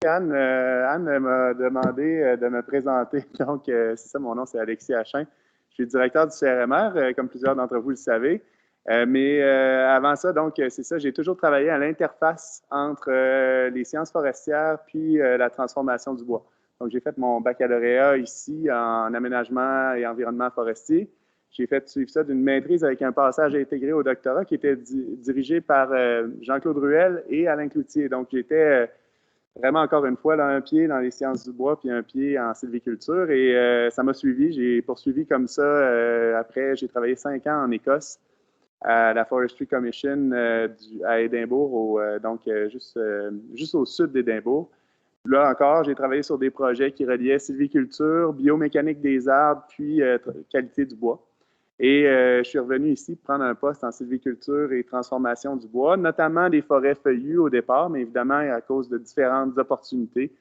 Anne m'a demandé de me présenter. Donc, c'est ça, mon nom, c'est Alexis Hachin. Je suis directeur du CRMR, comme plusieurs d'entre vous le savez. Mais avant ça, donc, c'est ça, j'ai toujours travaillé à l'interface entre les sciences forestières puis la transformation du bois. Donc, j'ai fait mon baccalauréat ici en aménagement et environnement forestier. J'ai fait suivre ça d'une maîtrise avec un passage intégré au doctorat qui était dirigé par Jean-Claude Ruel et Alain Cloutier. Donc, j'étais vraiment, encore une fois, là, un pied dans les sciences du bois puis un pied en sylviculture. Et ça m'a suivi. J'ai poursuivi comme ça. Après, j'ai travaillé 5 ans en Écosse à la Forestry Commission à Édimbourg, juste au sud d'Édimbourg. Là encore, j'ai travaillé sur des projets qui reliaient sylviculture, biomécanique des arbres, puis qualité du bois. Et je suis revenu ici prendre un poste en sylviculture et transformation du bois, notamment des forêts feuillues au départ, mais évidemment, à cause de différentes opportunités,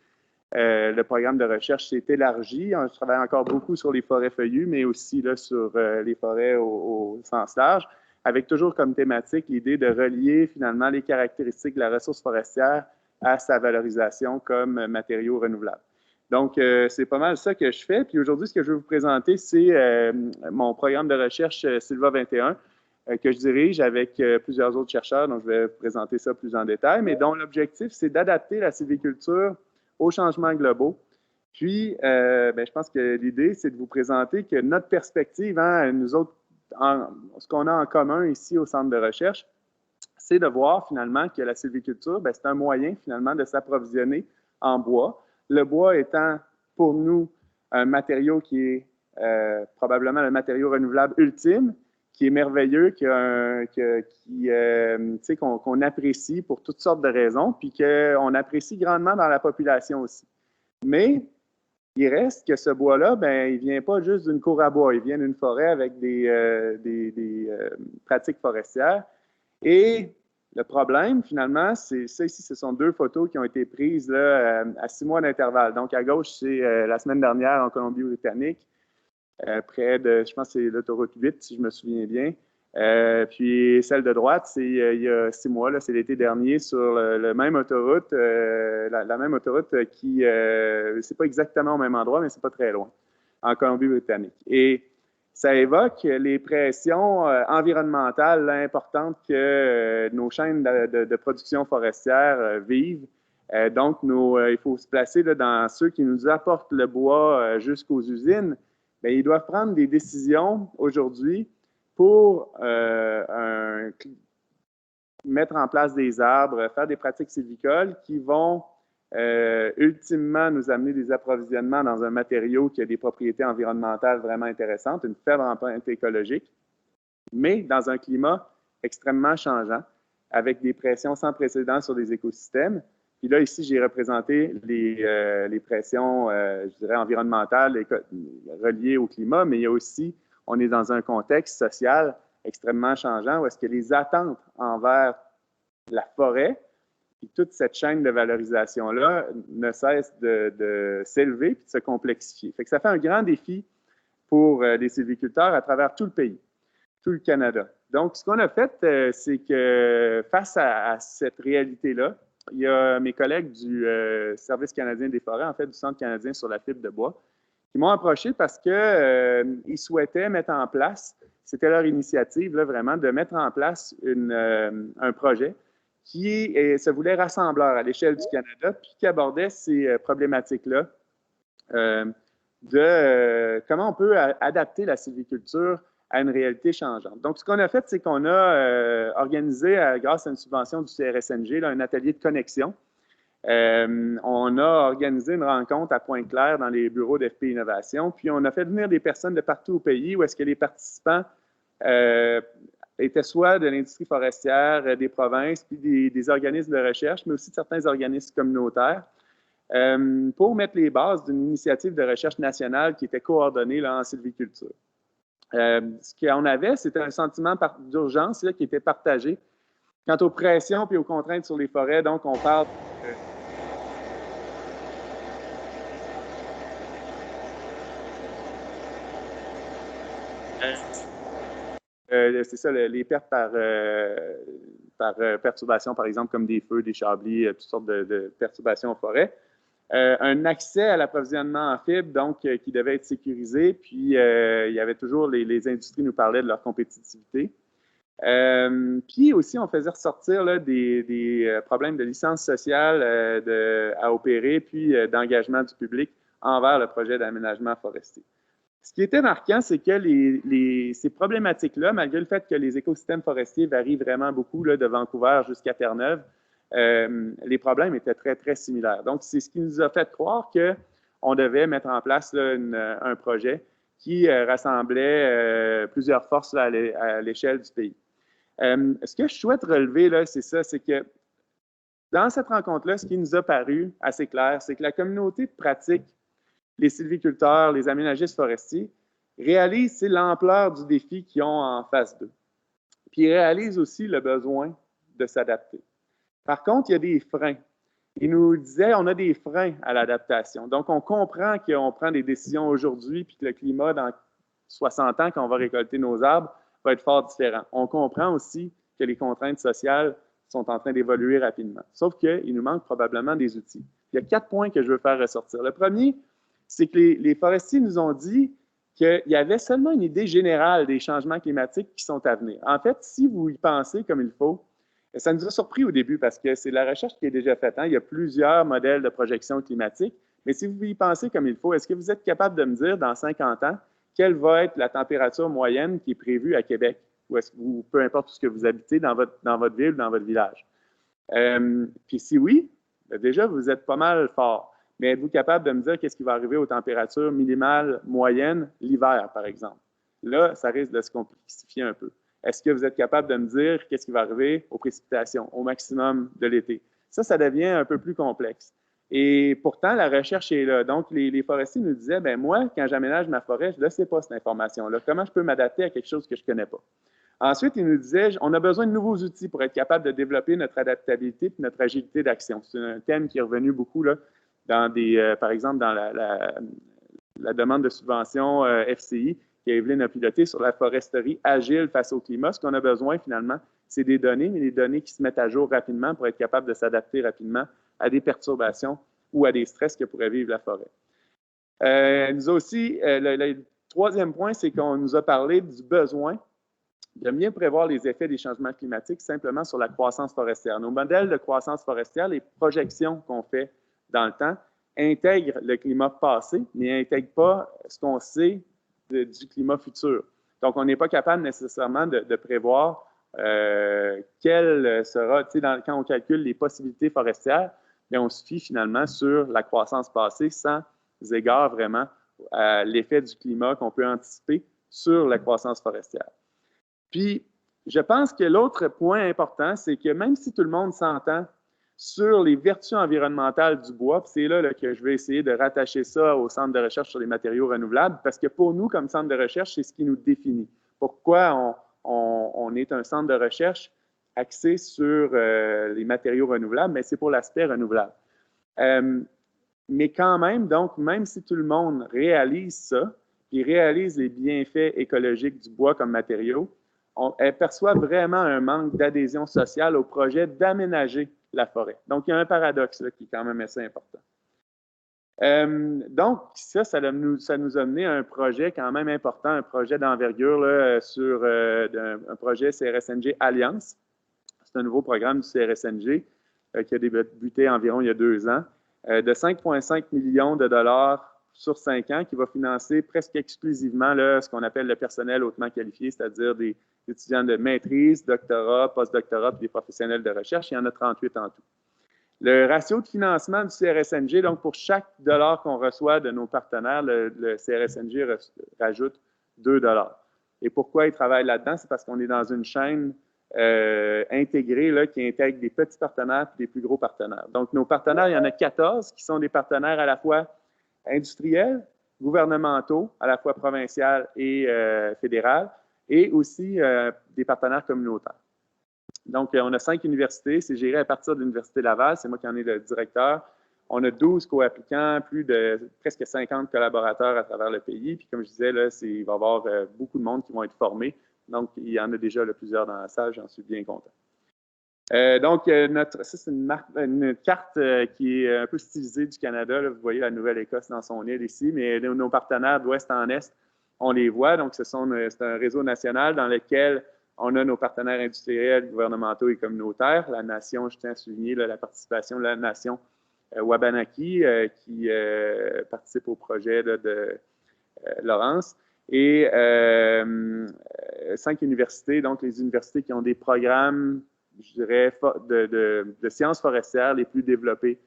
le programme de recherche s'est élargi. Je travaille encore beaucoup sur les forêts feuillues, mais aussi là, sur les forêts au sens large, avec toujours comme thématique l'idée de relier finalement les caractéristiques de la ressource forestière à sa valorisation comme matériau renouvelable. Donc, c'est pas mal ça que je fais. Puis aujourd'hui, ce que je vais vous présenter, c'est mon programme de recherche Sylva 21 que je dirige avec plusieurs autres chercheurs, donc je vais vous présenter ça plus en détail, mais dont l'objectif, c'est d'adapter la sylviculture aux changements globaux. Puis, je pense que l'idée, c'est de vous présenter que notre perspective, hein, nous autres, ce qu'on a en commun ici au centre de recherche, c'est de voir finalement que la sylviculture, c'est un moyen finalement de s'approvisionner en bois. Le bois étant pour nous un matériau qui est probablement le matériau renouvelable ultime, qui est merveilleux, qu'on apprécie pour toutes sortes de raisons, puis qu'on apprécie grandement dans la population aussi. Mais il reste que ce bois-là, il ne vient pas juste d'une cour à bois, il vient d'une forêt avec des pratiques forestières. Et le problème, finalement, c'est ça ici, ce sont 2 photos qui ont été prises là, à 6 mois d'intervalle. Donc, à gauche, c'est la semaine dernière en Colombie-Britannique, près de, je pense que c'est l'autoroute 8, si je me souviens bien. Puis celle de droite, c'est il y a 6 mois, là, c'est l'été dernier, sur la même autoroute, la même autoroute qui, c'est pas exactement au même endroit, mais c'est pas très loin, en Colombie-Britannique. Et ça évoque les pressions environnementales là, importantes que nos chaînes de production forestière vivent. Donc, il faut se placer là, dans ceux qui nous apportent le bois jusqu'aux usines. Bien, ils doivent prendre des décisions aujourd'hui pour mettre en place des arbres, faire des pratiques sylvicoles qui vont ultimement nous amener des approvisionnements dans un matériau qui a des propriétés environnementales vraiment intéressantes, une faible empreinte écologique, mais dans un climat extrêmement changeant, avec des pressions sans précédent sur les écosystèmes. Puis là, ici, j'ai représenté les pressions, je dirais, environnementales reliées au climat, mais il y a aussi, on est dans un contexte social extrêmement changeant où est-ce que les attentes envers la forêt et toute cette chaîne de valorisation-là ne cesse de s'élever et de se complexifier. Fait que ça fait un grand défi pour les sylviculteurs à travers tout le pays, tout le Canada. Donc, ce qu'on a fait, c'est que face à cette réalité-là, il y a mes collègues du Service canadien des forêts, en fait, du Centre canadien sur la fibre de bois, qui m'ont approché parce qu'ils souhaitaient mettre en place, c'était leur initiative, là, vraiment, de mettre en place un projet qui se voulait rassembleur à l'échelle du Canada, puis qui abordait ces problématiques-là comment on peut adapter la sylviculture à une réalité changeante. Donc, ce qu'on a fait, c'est qu'on a organisé, grâce à une subvention du CRSNG, là, un atelier de connexion. On a organisé une rencontre à Pointe-Claire dans les bureaux d'FP Innovation, puis on a fait venir des personnes de partout au pays où est-ce que les participants étaient soit de l'industrie forestière, des provinces, puis des organismes de recherche, mais aussi de certains organismes communautaires, pour mettre les bases d'une initiative de recherche nationale qui était coordonnée là, en sylviculture. Ce qu'on avait, c'était un sentiment d'urgence là, qui était partagé. Quant aux pressions et aux contraintes sur les forêts, donc on parle c'est ça, les pertes par perturbation, par exemple, comme des feux, des chablis, toutes sortes de perturbations en forêt. un accès à l'approvisionnement en fibre, donc qui devait être sécurisé. Puis, il y avait toujours les industries nous parlaient de leur compétitivité. Puis aussi, on faisait ressortir là, des problèmes de licence sociale à opérer, puis d'engagement du public envers le projet d'aménagement forestier. Ce qui était marquant, c'est que ces problématiques-là, malgré le fait que les écosystèmes forestiers varient vraiment beaucoup là, de Vancouver jusqu'à Terre-Neuve, les problèmes étaient très, très similaires. Donc, c'est ce qui nous a fait croire qu'on devait mettre en place là, un projet qui rassemblait plusieurs forces là, à l'échelle du pays. Ce que je souhaite relever, là, c'est ça, c'est que dans cette rencontre-là, ce qui nous a paru assez clair, c'est que la communauté de pratique, les sylviculteurs, les aménagistes forestiers, réalisent l'ampleur du défi qu'ils ont en face d'eux. Puis ils réalisent aussi le besoin de s'adapter. Par contre, il y a des freins. Ils nous disaient, on a des freins à l'adaptation. Donc, on comprend qu'on prend des décisions aujourd'hui, puis que le climat, dans 60 ans, quand on va récolter nos arbres, va être fort différent. On comprend aussi que les contraintes sociales sont en train d'évoluer rapidement. Sauf qu'il nous manque probablement des outils. Il y a 4 points que je veux faire ressortir. Le premier, c'est que les forestiers nous ont dit qu'il y avait seulement une idée générale des changements climatiques qui sont à venir. En fait, si vous y pensez comme il faut, ça nous a surpris au début parce que c'est la recherche qui est déjà faite. Hein? Il y a plusieurs modèles de projection climatique, mais si vous y pensez comme il faut, est-ce que vous êtes capable de me dire dans 50 ans quelle va être la température moyenne qui est prévue à Québec ou peu importe où ce que vous habitez dans votre ville ou dans votre village? Puis si oui, déjà, vous êtes pas mal fort. Mais êtes-vous capable de me dire qu'est-ce qui va arriver aux températures minimales moyennes l'hiver, par exemple? Là, ça risque de se complexifier un peu. Est-ce que vous êtes capable de me dire qu'est-ce qui va arriver aux précipitations, au maximum de l'été? Ça devient un peu plus complexe. Et pourtant, la recherche est là. Donc, les forestiers nous disaient, ben moi, quand j'aménage ma forêt, je ne sais pas cette information-là. Comment je peux m'adapter à quelque chose que je ne connais pas? Ensuite, ils nous disaient, on a besoin de nouveaux outils pour être capable de développer notre adaptabilité et notre agilité d'action. C'est un thème qui est revenu beaucoup là, par exemple, dans la demande de subvention FCI qu'Evelyne a pilotée sur la foresterie agile face au climat. Ce qu'on a besoin, finalement, c'est des données, mais des données qui se mettent à jour rapidement pour être capable de s'adapter rapidement à des perturbations ou à des stress que pourrait vivre la forêt. Nous aussi, le troisième point, c'est qu'on nous a parlé du besoin de mieux prévoir les effets des changements climatiques simplement sur la croissance forestière. Nos modèles de croissance forestière, les projections qu'on fait dans le temps, intègrent le climat passé, mais n'intègrent pas ce qu'on sait du climat futur. Donc, on n'est pas capable nécessairement de prévoir quelle sera, quand on calcule les possibilités forestières, bien, on se fie finalement sur la croissance passée sans égard vraiment à l'effet du climat qu'on peut anticiper sur la croissance forestière. Puis, je pense que l'autre point important, c'est que même si tout le monde s'entend sur les vertus environnementales du bois, puis c'est là que je vais essayer de rattacher ça au Centre de recherche sur les matériaux renouvelables, parce que pour nous, comme centre de recherche, c'est ce qui nous définit. Pourquoi on est un centre de recherche axé sur les matériaux renouvelables, mais c'est pour l'aspect renouvelable. Mais quand même, donc, même si tout le monde réalise ça, puis réalise les bienfaits écologiques du bois comme matériau, elle perçoit vraiment un manque d'adhésion sociale au projet d'aménager la forêt. Donc, il y a un paradoxe là, qui est quand même assez important. Donc, ça nous a mené à un projet quand même important, un projet d'envergure sur un projet CRSNG Alliance. C'est un nouveau programme du CRSNG qui a débuté environ il y a 2 ans, de 5,5 millions de dollars sur 5 ans, qui va financer presque exclusivement là, ce qu'on appelle le personnel hautement qualifié, c'est-à-dire des étudiants de maîtrise, doctorat, postdoctorat, puis des professionnels de recherche. Il y en a 38 en tout. Le ratio de financement du CRSNG, donc pour chaque dollar qu'on reçoit de nos partenaires, le CRSNG rajoute 2 dollars. Et pourquoi ils travaillent là-dedans? C'est parce qu'on est dans une chaîne intégrée là, qui intègre des petits partenaires et des plus gros partenaires. Donc, nos partenaires, il y en a 14 qui sont des partenaires à la fois industriels, gouvernementaux, à la fois provinciaux et fédéraux, et aussi des partenaires communautaires. Donc, on a 5 universités, c'est géré à partir de l'Université Laval, c'est moi qui en ai le directeur. On a 12 co-applicants, plus de presque 50 collaborateurs à travers le pays. Puis comme je disais, là, il va y avoir beaucoup de monde qui vont être formés. Donc, il y en a déjà plusieurs dans la salle, j'en suis bien content. Ça, c'est une carte qui est un peu stylisée du Canada. Là. Vous voyez la Nouvelle-Écosse dans son île ici, mais nos partenaires d'ouest en est, on les voit. Donc, c'est un réseau national dans lequel on a nos partenaires industriels, gouvernementaux et communautaires. La nation, je tiens à souligner là, la participation de la nation Wabanaki qui participe au projet là, de Laurence. Et 5 universités, donc les universités qui ont des programmes, je dirais, de sciences forestières les plus développés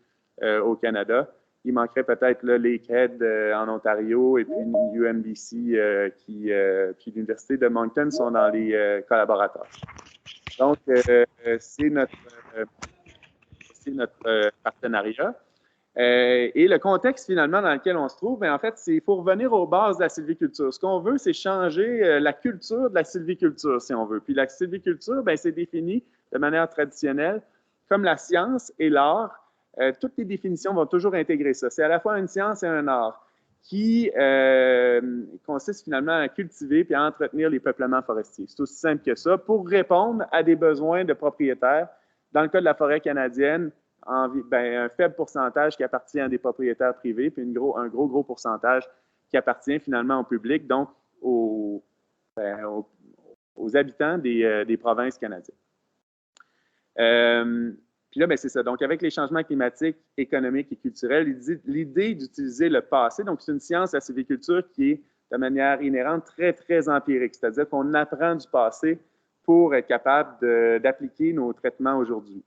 au Canada. Il manquerait peut-être l'ECAD en Ontario et puis UMBC puis l'Université de Moncton sont dans les collaborateurs. Donc, c'est notre partenariat. Et le contexte, finalement, dans lequel on se trouve, bien, en fait, il faut revenir aux bases de la sylviculture. Ce qu'on veut, c'est changer la culture de la sylviculture, si on veut. Puis la sylviculture, bien, c'est défini de manière traditionnelle comme la science et l'art. Toutes les définitions vont toujours intégrer ça. C'est à la fois une science et un art qui consiste finalement à cultiver puis à entretenir les peuplements forestiers. C'est aussi simple que ça pour répondre à des besoins de propriétaires. Dans le cas de la forêt canadienne, un faible pourcentage qui appartient à des propriétaires privés, puis un gros pourcentage qui appartient finalement au public, donc aux habitants des provinces canadiennes. Puis là, c'est ça. Donc, avec les changements climatiques, économiques et culturels, l'idée d'utiliser le passé, donc c'est une science, la sylviculture, qui est de manière inhérente très, très empirique, c'est-à-dire qu'on apprend du passé pour être capable d'appliquer nos traitements aujourd'hui.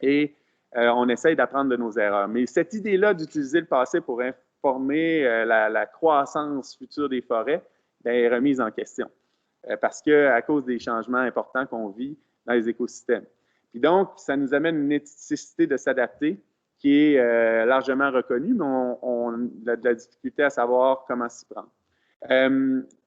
Et on essaye d'apprendre de nos erreurs. Mais cette idée-là d'utiliser le passé pour informer la croissance future des forêts est remise en question parce qu'à cause des changements importants qu'on vit dans les écosystèmes. Puis donc, ça nous amène une nécessité de s'adapter qui est largement reconnue, mais on a de la difficulté à savoir comment s'y prendre.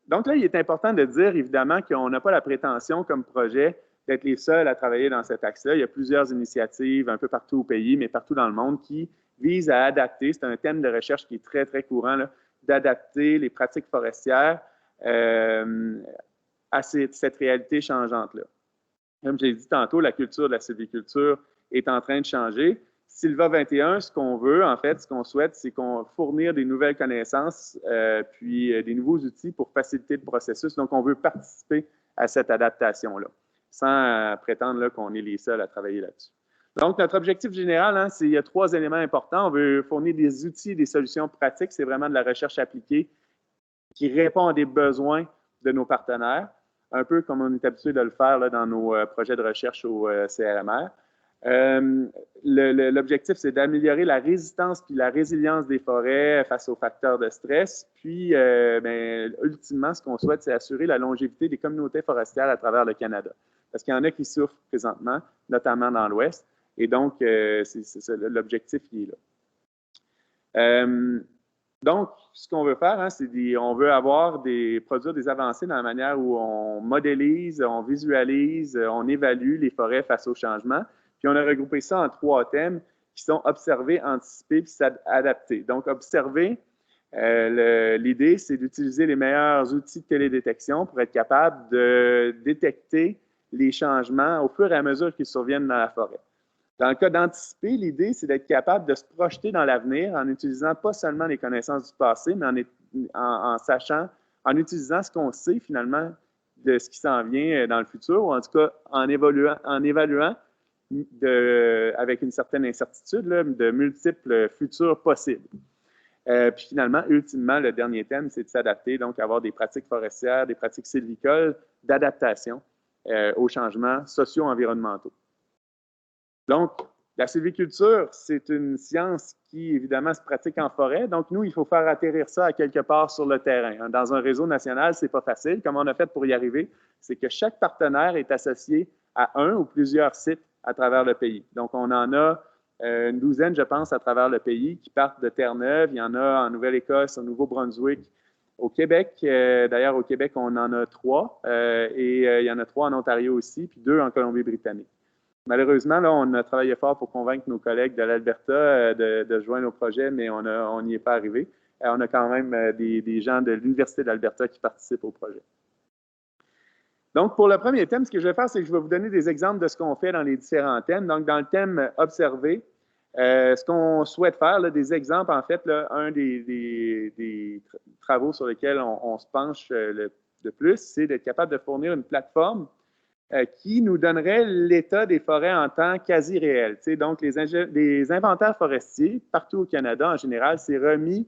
Donc là, il est important de dire, évidemment, qu'on n'a pas la prétention comme projet d'être les seuls à travailler dans cet axe-là. Il y a plusieurs initiatives un peu partout au pays, mais partout dans le monde, qui visent à adapter, c'est un thème de recherche qui est très, très courant, d'adapter les pratiques forestières à cette réalité changeante-là. Comme je l'ai dit tantôt, la culture de la sylviculture est en train de changer. Sylva 21, ce qu'on veut, en fait, ce qu'on souhaite, c'est qu'on fournir des nouvelles connaissances puis des nouveaux outils pour faciliter le processus. Donc, on veut participer à cette adaptation-là, sans prétendre qu'on est les seuls à travailler là-dessus. Donc, notre objectif général, il y a 3 éléments importants. On veut fournir des outils et des solutions pratiques. C'est vraiment de la recherche appliquée qui répond à des besoins de nos partenaires, un peu comme on est habitué de le faire là, dans nos projets de recherche au CRMR. L'objectif, c'est d'améliorer la résistance puis la résilience des forêts face aux facteurs de stress. Puis, ultimement, ce qu'on souhaite, c'est assurer la longévité des communautés forestières à travers le Canada. Parce qu'il y en a qui souffrent présentement, notamment dans l'Ouest. Et donc, c'est l'objectif qui est là. Donc, ce qu'on veut faire, c'est on veut produire des avancées dans la manière où on modélise, on visualise, on évalue les forêts face au changement. Puis, on a regroupé ça en 3 thèmes qui sont observer, anticiper puis s'adapter. Donc, observer, l'idée, c'est d'utiliser les meilleurs outils de télédétection pour être capable de détecter les changements au fur et à mesure qu'ils surviennent dans la forêt. Dans le cas d'anticiper, l'idée, c'est d'être capable de se projeter dans l'avenir en utilisant pas seulement les connaissances du passé, mais en utilisant ce qu'on sait finalement de ce qui s'en vient dans le futur, ou en tout cas en évaluant avec une certaine incertitude de multiples futurs possibles. Puis finalement, ultimement, le dernier thème, c'est de s'adapter, donc avoir des pratiques forestières, des pratiques sylvicoles d'adaptation aux changements socio-environnementaux. Donc, la sylviculture, c'est une science qui, évidemment, se pratique en forêt. Donc, nous, il faut faire atterrir ça à quelque part sur le terrain. Dans un réseau national, ce n'est pas facile. Comment on a fait pour y arriver? C'est que chaque partenaire est associé à un ou plusieurs sites à travers le pays. Donc, on en a une douzaine, je pense, à travers le pays qui partent de Terre-Neuve. Il y en a en Nouvelle-Écosse, au Nouveau-Brunswick, au Québec. D'ailleurs, au Québec, on en a 3. Et il y en a 3 en Ontario aussi, puis 2 en Colombie-Britannique. Malheureusement, là, on a travaillé fort pour convaincre nos collègues de l'Alberta de joindre au projet, mais on n'y est pas arrivé. On a quand même des gens de l'Université d'Alberta qui participent au projet. Donc, pour le premier thème, ce que je vais faire, c'est que je vais vous donner des exemples de ce qu'on fait dans les différents thèmes. Donc, dans le thème observer, ce qu'on souhaite faire, là, des exemples, en fait, là, un des travaux sur lesquels on se penche le plus, c'est d'être capable de fournir une plateforme qui nous donnerait l'état des forêts en temps quasi réel. Tu sais, donc, les inventaires forestiers, partout au Canada, en général, c'est remis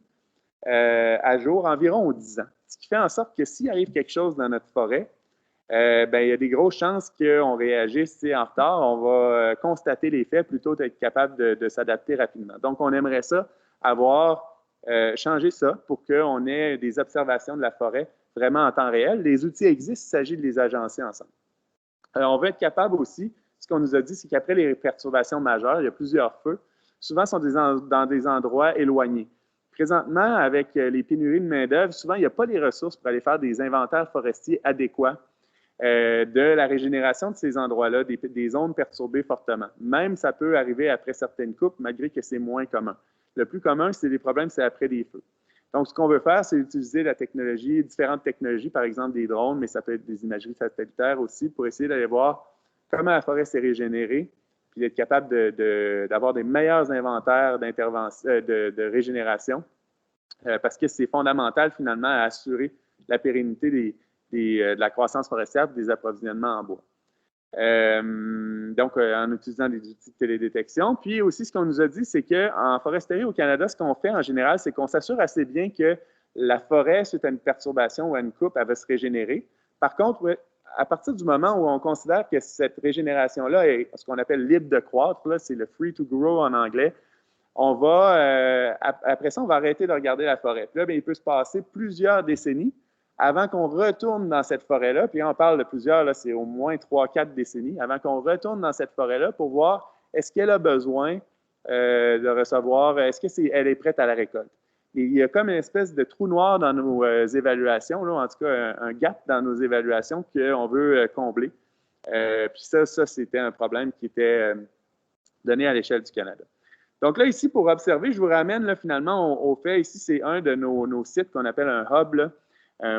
à jour environ aux 10 ans. Ce qui fait en sorte que s'il arrive quelque chose dans notre forêt, ben, il y a des grosses chances qu'on réagisse en retard. On va constater les faits plutôt qu'être capable de s'adapter rapidement. Donc, on aimerait ça avoir changé ça pour qu'on ait des observations de la forêt vraiment en temps réel. Les outils existent, il s'agit de les agencer ensemble. On veut être capable aussi, ce qu'on nous a dit, c'est qu'après les perturbations majeures, il y a plusieurs feux, souvent sont dans des endroits éloignés. Présentement, avec les pénuries de main-d'œuvre, souvent, il n'y a pas les ressources pour aller faire des inventaires forestiers adéquats de la régénération de ces endroits-là, des zones perturbées fortement. Même, ça peut arriver après certaines coupes, malgré que c'est moins commun. Le plus commun, c'est les problèmes, c'est après des feux. Donc, ce qu'on veut faire, c'est utiliser la technologie, différentes technologies, par exemple des drones, mais ça peut être des imageries satellitaires aussi, pour essayer d'aller voir comment la forêt s'est régénérée, puis d'être capable d'avoir des meilleurs inventaires de régénération, parce que c'est fondamental, finalement, à assurer la pérennité de la croissance forestière et des approvisionnements en bois. Donc, en utilisant des outils de télédétection. Puis aussi, ce qu'on nous a dit, c'est qu'en foresterie au Canada, ce qu'on fait en général, c'est qu'on s'assure assez bien que la forêt, suite à une perturbation ou à une coupe, elle va se régénérer. Par contre, à partir du moment où on considère que cette régénération-là est ce qu'on appelle libre de croître, c'est le free to grow en anglais, on va, après ça, on va arrêter de regarder la forêt. Puis là, bien, il peut se passer plusieurs décennies avant qu'on retourne dans cette forêt-là, puis on parle de plusieurs, là, c'est au moins 3-4 décennies, avant qu'on retourne dans cette forêt-là pour voir est-ce qu'elle a besoin de recevoir, elle est prête à la récolte. Et il y a comme une espèce de trou noir dans nos évaluations, là, en tout cas un gap dans nos évaluations qu'on veut combler. Puis ça, c'était un problème qui était donné à l'échelle du Canada. Donc là, ici, pour observer, je vous ramène là, finalement au fait, ici, c'est un de nos sites qu'on appelle un hub, là,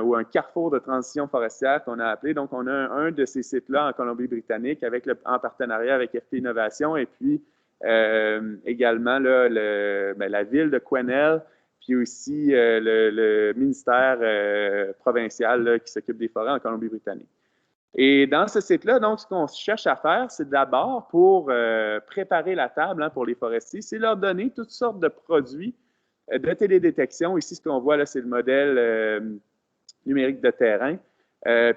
ou un carrefour de transition forestière qu'on a appelé. Donc, on a un de ces sites-là en Colombie-Britannique en partenariat avec FP Innovation et puis également là, la ville de Quesnel, puis aussi le ministère provincial là, qui s'occupe des forêts en Colombie-Britannique. Et dans ce site-là, donc, ce qu'on cherche à faire, c'est d'abord pour préparer la table pour les forestiers, c'est leur donner toutes sortes de produits de télédétection. Ici, ce qu'on voit, là, c'est le modèle numérique de terrain.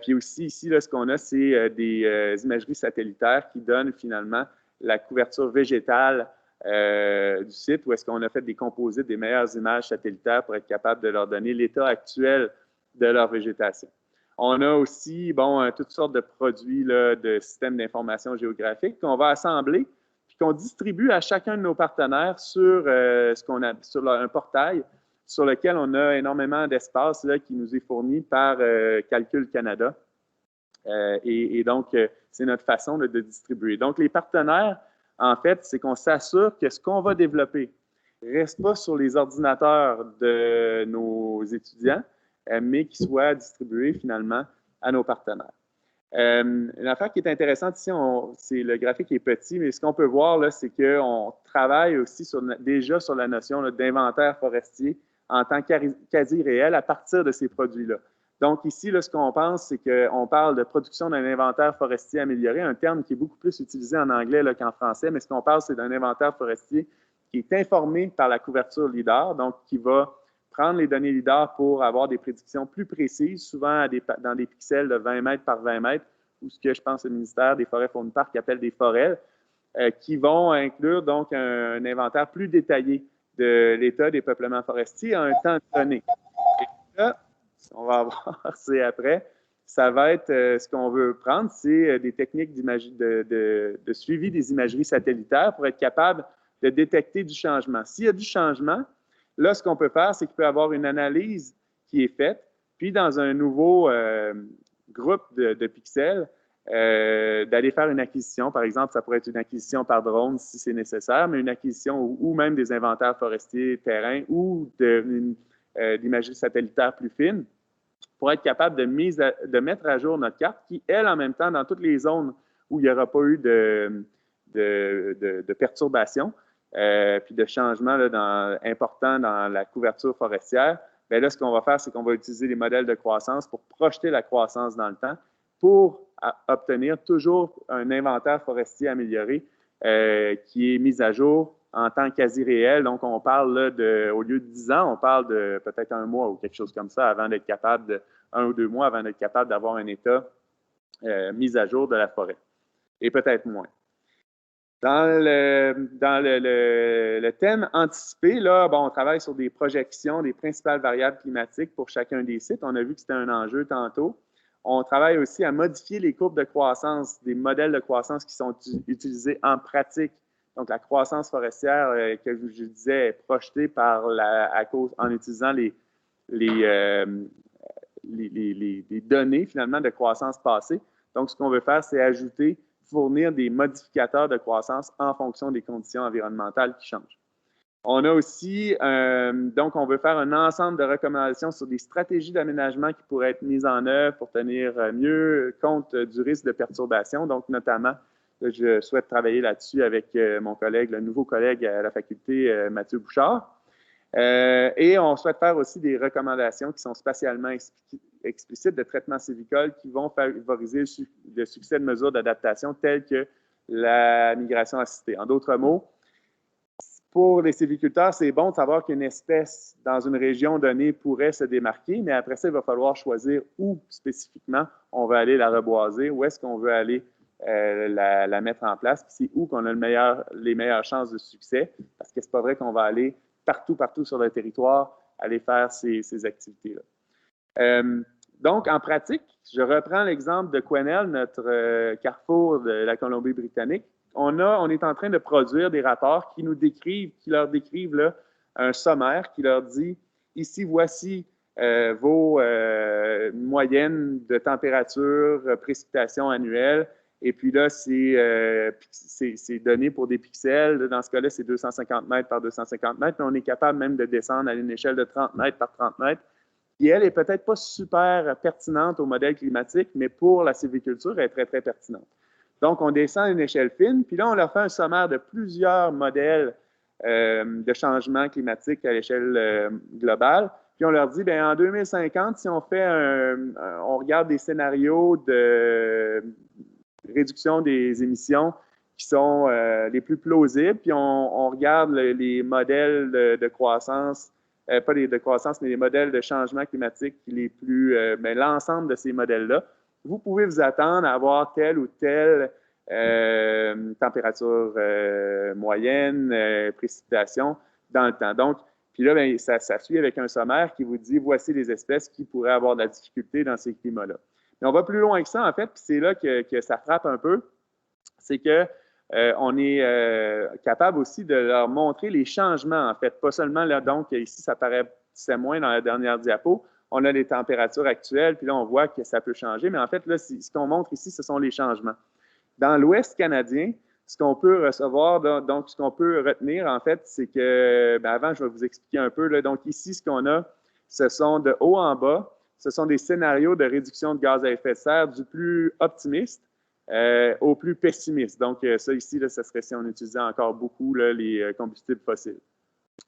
Puis aussi, ici, là, ce qu'on a, c'est des imageries satellitaires qui donnent finalement la couverture végétale du site, où est-ce qu'on a fait des composites des meilleures images satellitaires pour être capable de leur donner l'état actuel de leur végétation. On a aussi, toutes sortes de produits là, de systèmes d'information géographique qu'on va assembler puis qu'on distribue à chacun de nos partenaires sur, sur un portail sur lequel on a énormément d'espace qui nous est fourni par Calcul Canada. Et donc, c'est notre façon de distribuer. Donc, les partenaires, en fait, c'est qu'on s'assure que ce qu'on va développer ne reste pas sur les ordinateurs de nos étudiants, mais qui soit distribué finalement à nos partenaires. Une affaire qui est intéressante ici, c'est le graphique est petit, mais ce qu'on peut voir, là, c'est qu'on travaille aussi déjà sur la notion d'inventaire forestier en temps quasi réel à partir de ces produits-là. Donc ici, là, ce qu'on pense, c'est qu'on parle de production d'un inventaire forestier amélioré, un terme qui est beaucoup plus utilisé en anglais qu'en français, mais ce qu'on parle, c'est d'un inventaire forestier qui est informé par la couverture LIDAR, donc qui va prendre les données LIDAR pour avoir des prédictions plus précises, souvent dans des pixels de 20 mètres par 20 mètres, ou ce que je pense le ministère des Forêts Faune Parc appelle des forêts, qui vont inclure donc un inventaire plus détaillé de l'état des peuplements forestiers à un temps donné. Et là, on va voir, c'est après, ça va être ce qu'on veut prendre, c'est des techniques de suivi des imageries satellitaires pour être capable de détecter du changement. S'il y a du changement, là, ce qu'on peut faire, c'est qu'il peut y avoir une analyse qui est faite, puis dans un nouveau groupe de pixels, d'aller faire une acquisition. Par exemple, ça pourrait être une acquisition par drone si c'est nécessaire, mais une acquisition ou même des inventaires forestiers terrain ou d'imagerie satellitaire plus fine pour être capable de mettre à jour notre carte qui, elle, en même temps, dans toutes les zones où il n'y aura pas eu de perturbations, puis de changements là, importants dans la couverture forestière, bien là, ce qu'on va faire, c'est qu'on va utiliser les modèles de croissance pour projeter la croissance dans le temps pour obtenir toujours un inventaire forestier amélioré qui est mis à jour en temps quasi réel. Donc, on parle là, au lieu de 10 ans, on parle de peut-être un mois ou quelque chose comme ça avant d'être capable, 1 ou 2 mois avant d'être capable d'avoir un état mis à jour de la forêt. Et peut-être moins. Dans le thème anticipé, là, bon, on travaille sur des projections des principales variables climatiques pour chacun des sites. On a vu que c'était un enjeu tantôt. On travaille aussi à modifier les courbes de croissance, des modèles de croissance qui sont utilisés en pratique. Donc, la croissance forestière, que je disais, est projetée en utilisant les données, finalement, de croissance passée. Donc, ce qu'on veut faire, c'est fournir des modificateurs de croissance en fonction des conditions environnementales qui changent. On a aussi, donc, on veut faire un ensemble de recommandations sur des stratégies d'aménagement qui pourraient être mises en œuvre pour tenir mieux compte du risque de perturbation. Donc, notamment, je souhaite travailler là-dessus avec mon collègue, le nouveau collègue à la faculté, Mathieu Bouchard. Et on souhaite faire aussi des recommandations qui sont spatialement explicites de traitement sylvicole qui vont favoriser le succès de mesures d'adaptation telles que la migration assistée. En d'autres mots, pour les sylviculteurs, c'est bon de savoir qu'une espèce dans une région donnée pourrait se démarquer, mais après ça, il va falloir choisir où spécifiquement on veut aller la reboiser, où est-ce qu'on veut aller la mettre en place, puis c'est où qu'on a les meilleures chances de succès, parce que c'est pas vrai qu'on va aller partout sur le territoire aller faire ces activités-là. Donc, en pratique, je reprends l'exemple de Quesnel, notre carrefour de la Colombie-Britannique. On est en train de produire des rapports qui leur décrivent là, un sommaire qui leur dit ici, voici vos moyennes de température, précipitations annuelles. Et puis là, c'est donné pour des pixels. Dans ce cas-là, c'est 250 mètres par 250 mètres, mais on est capable même de descendre à une échelle de 30 mètres par 30 mètres. Qui, elle, n'est peut-être pas super pertinente au modèle climatique, mais pour la sylviculture, elle est très, très pertinente. Donc, on descend à une échelle fine, puis là, on leur fait un sommaire de plusieurs modèles de changement climatique à l'échelle globale. Puis on leur dit, bien, en 2050, si on on regarde des scénarios de réduction des émissions qui sont les plus plausibles, puis on regarde les modèles de croissance, pas de croissance, mais les modèles de changement climatique les plus, l'ensemble de ces modèles-là, vous pouvez vous attendre à avoir telle ou telle température moyenne, précipitation dans le temps. Donc, puis là, bien, ça suit avec un sommaire qui vous dit voici les espèces qui pourraient avoir de la difficulté dans ces climats-là. Mais on va plus loin que ça, en fait, puis c'est là que ça frappe un peu. C'est que on est capable aussi de leur montrer les changements, en fait. Pas seulement là, donc, ici, ça paraissait moins dans la dernière diapo. On a les températures actuelles, puis là, on voit que ça peut changer. Mais en fait, là, ce qu'on montre ici, ce sont les changements. Dans l'Ouest canadien, ce qu'on peut recevoir, donc ce qu'on peut retenir, en fait, c'est que, bien, avant, je vais vous expliquer un peu. Là, donc, ici, ce qu'on a, ce sont de haut en bas, ce sont des scénarios de réduction de gaz à effet de serre du plus optimiste au plus pessimiste. Donc, ça ici, là, ça serait si on utilisait encore beaucoup là, les combustibles fossiles.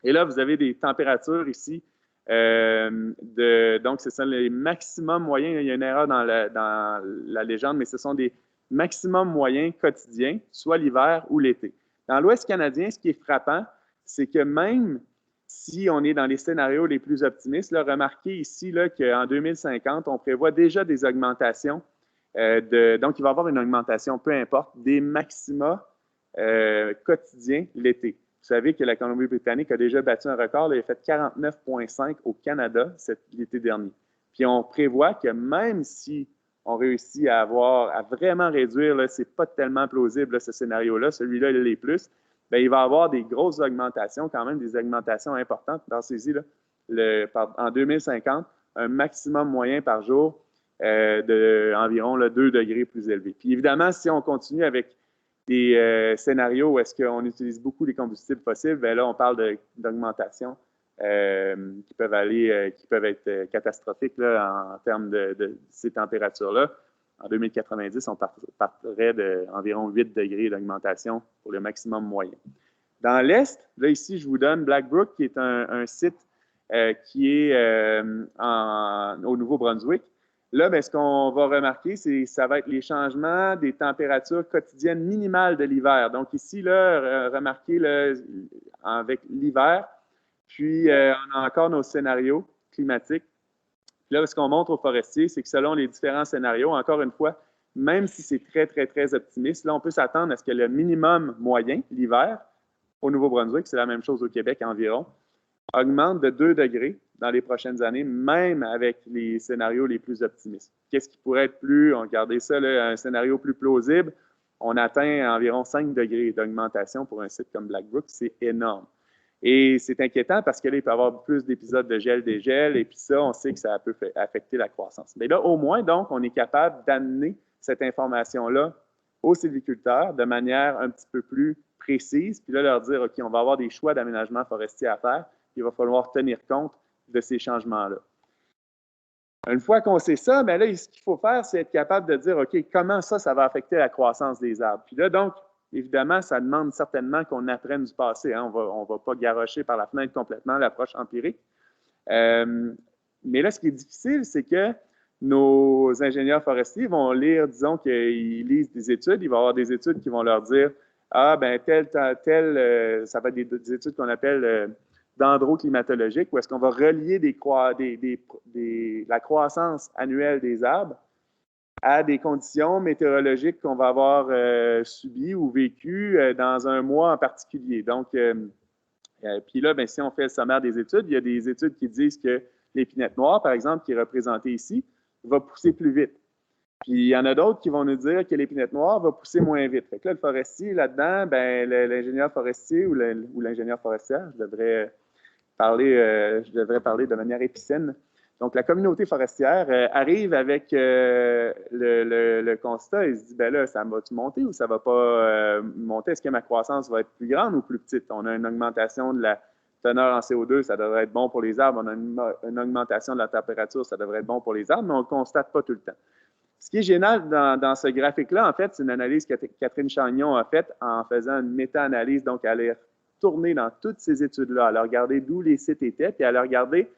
Et là, vous avez des températures ici. Donc, ce sont les maximums moyens. Il y a une erreur dans la légende, mais ce sont des maximums moyens quotidiens, soit l'hiver ou l'été. Dans l'Ouest canadien, ce qui est frappant, c'est que même si on est dans les scénarios les plus optimistes, là, remarquez ici là, qu'en 2050, on prévoit déjà des augmentations. Donc, il va y avoir une augmentation, peu importe, des maxima quotidiens l'été. Vous savez que la Colombie-Britannique a déjà battu un record. Là, il a fait 49,5 au Canada l'été dernier. Puis on prévoit que même si on réussit à vraiment réduire, c'est pas tellement plausible là, ce scénario-là, celui-là, il l'est plus, bien, il va y avoir des grosses augmentations, quand même des augmentations importantes. Pensez-y, en 2050, un maximum moyen par jour d'environ 2 degrés plus élevé. Puis évidemment, si on continue avec des scénarios où est-ce qu'on utilise beaucoup les combustibles fossiles, bien là, on parle d'augmentation qui peuvent être catastrophiques là, en termes de ces températures-là. En 2090, on partirait d'environ 8 degrés d'augmentation pour le maximum moyen. Dans l'Est, là ici, je vous donne Blackbrook, qui est un site qui est au Nouveau-Brunswick. Là, bien, ce qu'on va remarquer, ça va être les changements des températures quotidiennes minimales de l'hiver. Donc ici, là, remarquez là, avec l'hiver, puis on a encore nos scénarios climatiques. Puis là, ce qu'on montre aux forestiers, c'est que selon les différents scénarios, encore une fois, même si c'est très, très, très optimiste, là, on peut s'attendre à ce que le minimum moyen, l'hiver, au Nouveau-Brunswick, c'est la même chose au Québec environ, augmente de 2 degrés dans les prochaines années, même avec les scénarios les plus optimistes. Qu'est-ce qui pourrait être plus, regardez ça, là, un scénario plus plausible, on atteint environ 5 degrés d'augmentation pour un site comme Blackbrook, c'est énorme. Et c'est inquiétant parce que là, il peut y avoir plus d'épisodes de gel-dégel, et puis ça, on sait que ça peut affecter la croissance. Mais là, au moins, donc, on est capable d'amener cette information-là aux sylviculteurs de manière un petit peu plus précise, puis là, leur dire, OK, on va avoir des choix d'aménagement forestier à faire, puis il va falloir tenir compte de ces changements-là. Une fois qu'on sait ça, bien là, ce qu'il faut faire, c'est être capable de dire, OK, comment ça va affecter la croissance des arbres? Puis là, donc, évidemment, ça demande certainement qu'on apprenne du passé. Hein. On va pas garrocher par la fenêtre complètement l'approche empirique. Mais là, ce qui est difficile, c'est que nos ingénieurs forestiers vont lire, disons qu'ils lisent des études, il va y avoir des études qui vont leur dire « Ah, ben ça va être des études qu'on appelle dendroclimatologiques, où est-ce qu'on va relier la croissance annuelle des arbres à des conditions météorologiques qu'on va avoir subies ou vécues dans un mois en particulier. » Donc, puis là, bien, si on fait le sommaire des études, il y a des études qui disent que l'épinette noire, par exemple, qui est représentée ici, va pousser plus vite. Puis il y en a d'autres qui vont nous dire que l'épinette noire va pousser moins vite. Fait que là, le forestier, là-dedans, ben, l'ingénieur forestier ou l'ingénieur forestière, je devrais parler de manière épicène. Donc, la communauté forestière arrive avec le constat et se dit, ben là, ça va-tu monter ou ça ne va pas monter? Est-ce que ma croissance va être plus grande ou plus petite? On a une augmentation de la teneur en CO2, ça devrait être bon pour les arbres. On a une augmentation de la température, ça devrait être bon pour les arbres, mais on ne le constate pas tout le temps. Ce qui est génial dans ce graphique-là, en fait, c'est une analyse que Catherine Chagnon a faite en faisant une méta-analyse. Donc, elle est retournée dans toutes ces études-là. Elle a regardé d'où les sites étaient, puis elle a regardé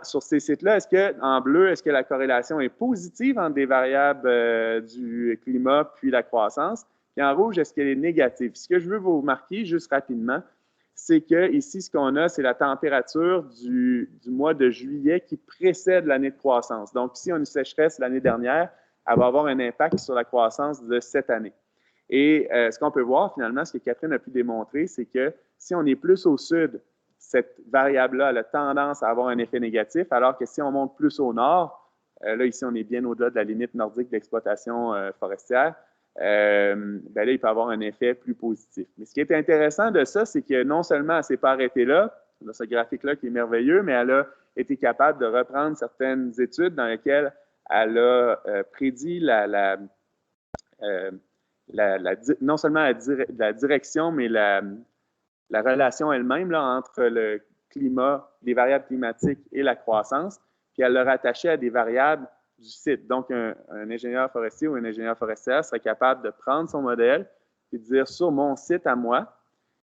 sur ces sites-là, en bleu, est-ce que la corrélation est positive entre des variables du climat puis la croissance? Puis en rouge, est-ce qu'elle est négative? Ce que je veux vous marquer juste rapidement, c'est que ici, ce qu'on a, c'est la température du mois de juillet qui précède l'année de croissance. Donc, si on a une sécheresse l'année dernière, elle va avoir un impact sur la croissance de cette année. Et ce qu'on peut voir, finalement, ce que Catherine a pu démontrer, c'est que si on est plus au sud, cette variable-là a tendance à avoir un effet négatif, alors que si on monte plus au nord, là, ici, on est bien au-delà de la limite nordique d'exploitation forestière, ben là, il peut avoir un effet plus positif. Mais ce qui est intéressant de ça, c'est que non seulement elle ne s'est pas arrêtée là, on a ce graphique-là qui est merveilleux, mais elle a été capable de reprendre certaines études dans lesquelles elle a prédit non seulement la direction, mais la relation elle-même là, entre le climat, les variables climatiques et la croissance, puis elle l'a rattaché à des variables du site. Donc, un ingénieur forestier ou une ingénieure forestière serait capable de prendre son modèle et de dire sur mon site à moi,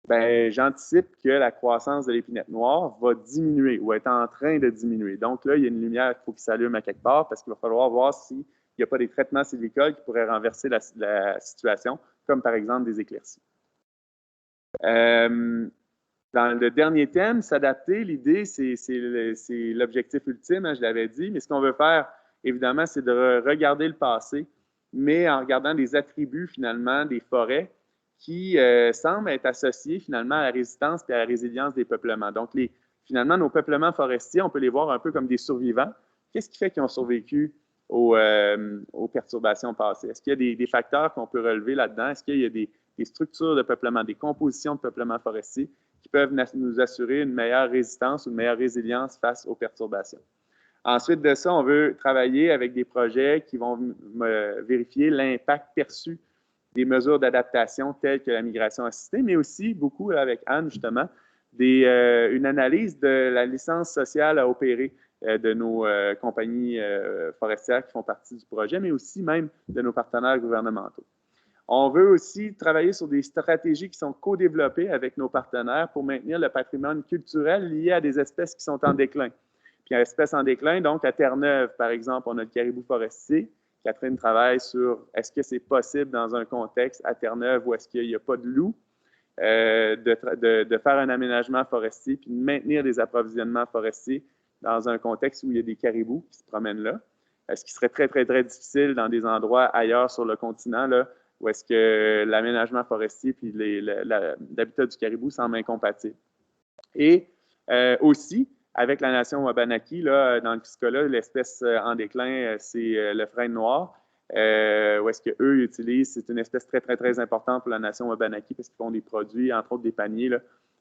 ben, j'anticipe que la croissance de l'épinette noire va diminuer ou est en train de diminuer. Donc là, il y a une lumière qu'il faut qu'il s'allume à quelque part parce qu'il va falloir voir s'il n'y a pas des traitements sylvicoles qui pourraient renverser la situation, comme par exemple des éclaircies. Dans le dernier thème, s'adapter, l'idée, c'est l'objectif ultime, hein, je l'avais dit, mais ce qu'on veut faire, évidemment, c'est de regarder le passé, mais en regardant des attributs, finalement, des forêts qui semblent être associés, finalement, à la résistance et à la résilience des peuplements. Donc, finalement, nos peuplements forestiers, on peut les voir un peu comme des survivants. Qu'est-ce qui fait qu'ils ont survécu aux perturbations passées? Est-ce qu'il y a des facteurs qu'on peut relever là-dedans? Est-ce qu'il y a des structures de peuplement, des compositions de peuplement forestier qui peuvent nous assurer une meilleure résistance ou une meilleure résilience face aux perturbations? Ensuite de ça, on veut travailler avec des projets qui vont vérifier l'impact perçu des mesures d'adaptation telles que la migration assistée, mais aussi beaucoup avec Anne, justement, une analyse de la licence sociale à opérer de nos compagnies forestières qui font partie du projet, mais aussi même de nos partenaires gouvernementaux. On veut aussi travailler sur des stratégies qui sont co-développées avec nos partenaires pour maintenir le patrimoine culturel lié à des espèces qui sont en déclin. Puis, espèces en déclin, donc à Terre-Neuve, par exemple, on a le caribou forestier. Catherine travaille sur est-ce que c'est possible dans un contexte à Terre-Neuve où est-ce qu'il n'y a pas de loups, de faire un aménagement forestier puis de maintenir des approvisionnements forestiers dans un contexte où il y a des caribous qui se promènent là. Ce qui serait très, très, très difficile dans des endroits ailleurs sur le continent, là, où est-ce que l'aménagement forestier puis l'habitat du caribou semble incompatible. Et aussi, avec la nation Wabanaki, là, dans ce cas-là, l'espèce en déclin, c'est le frêne noir. Où est-ce qu'eux utilisent, c'est une espèce très, très, très importante pour la nation Wabanaki parce qu'ils font des produits, entre autres des paniers, là,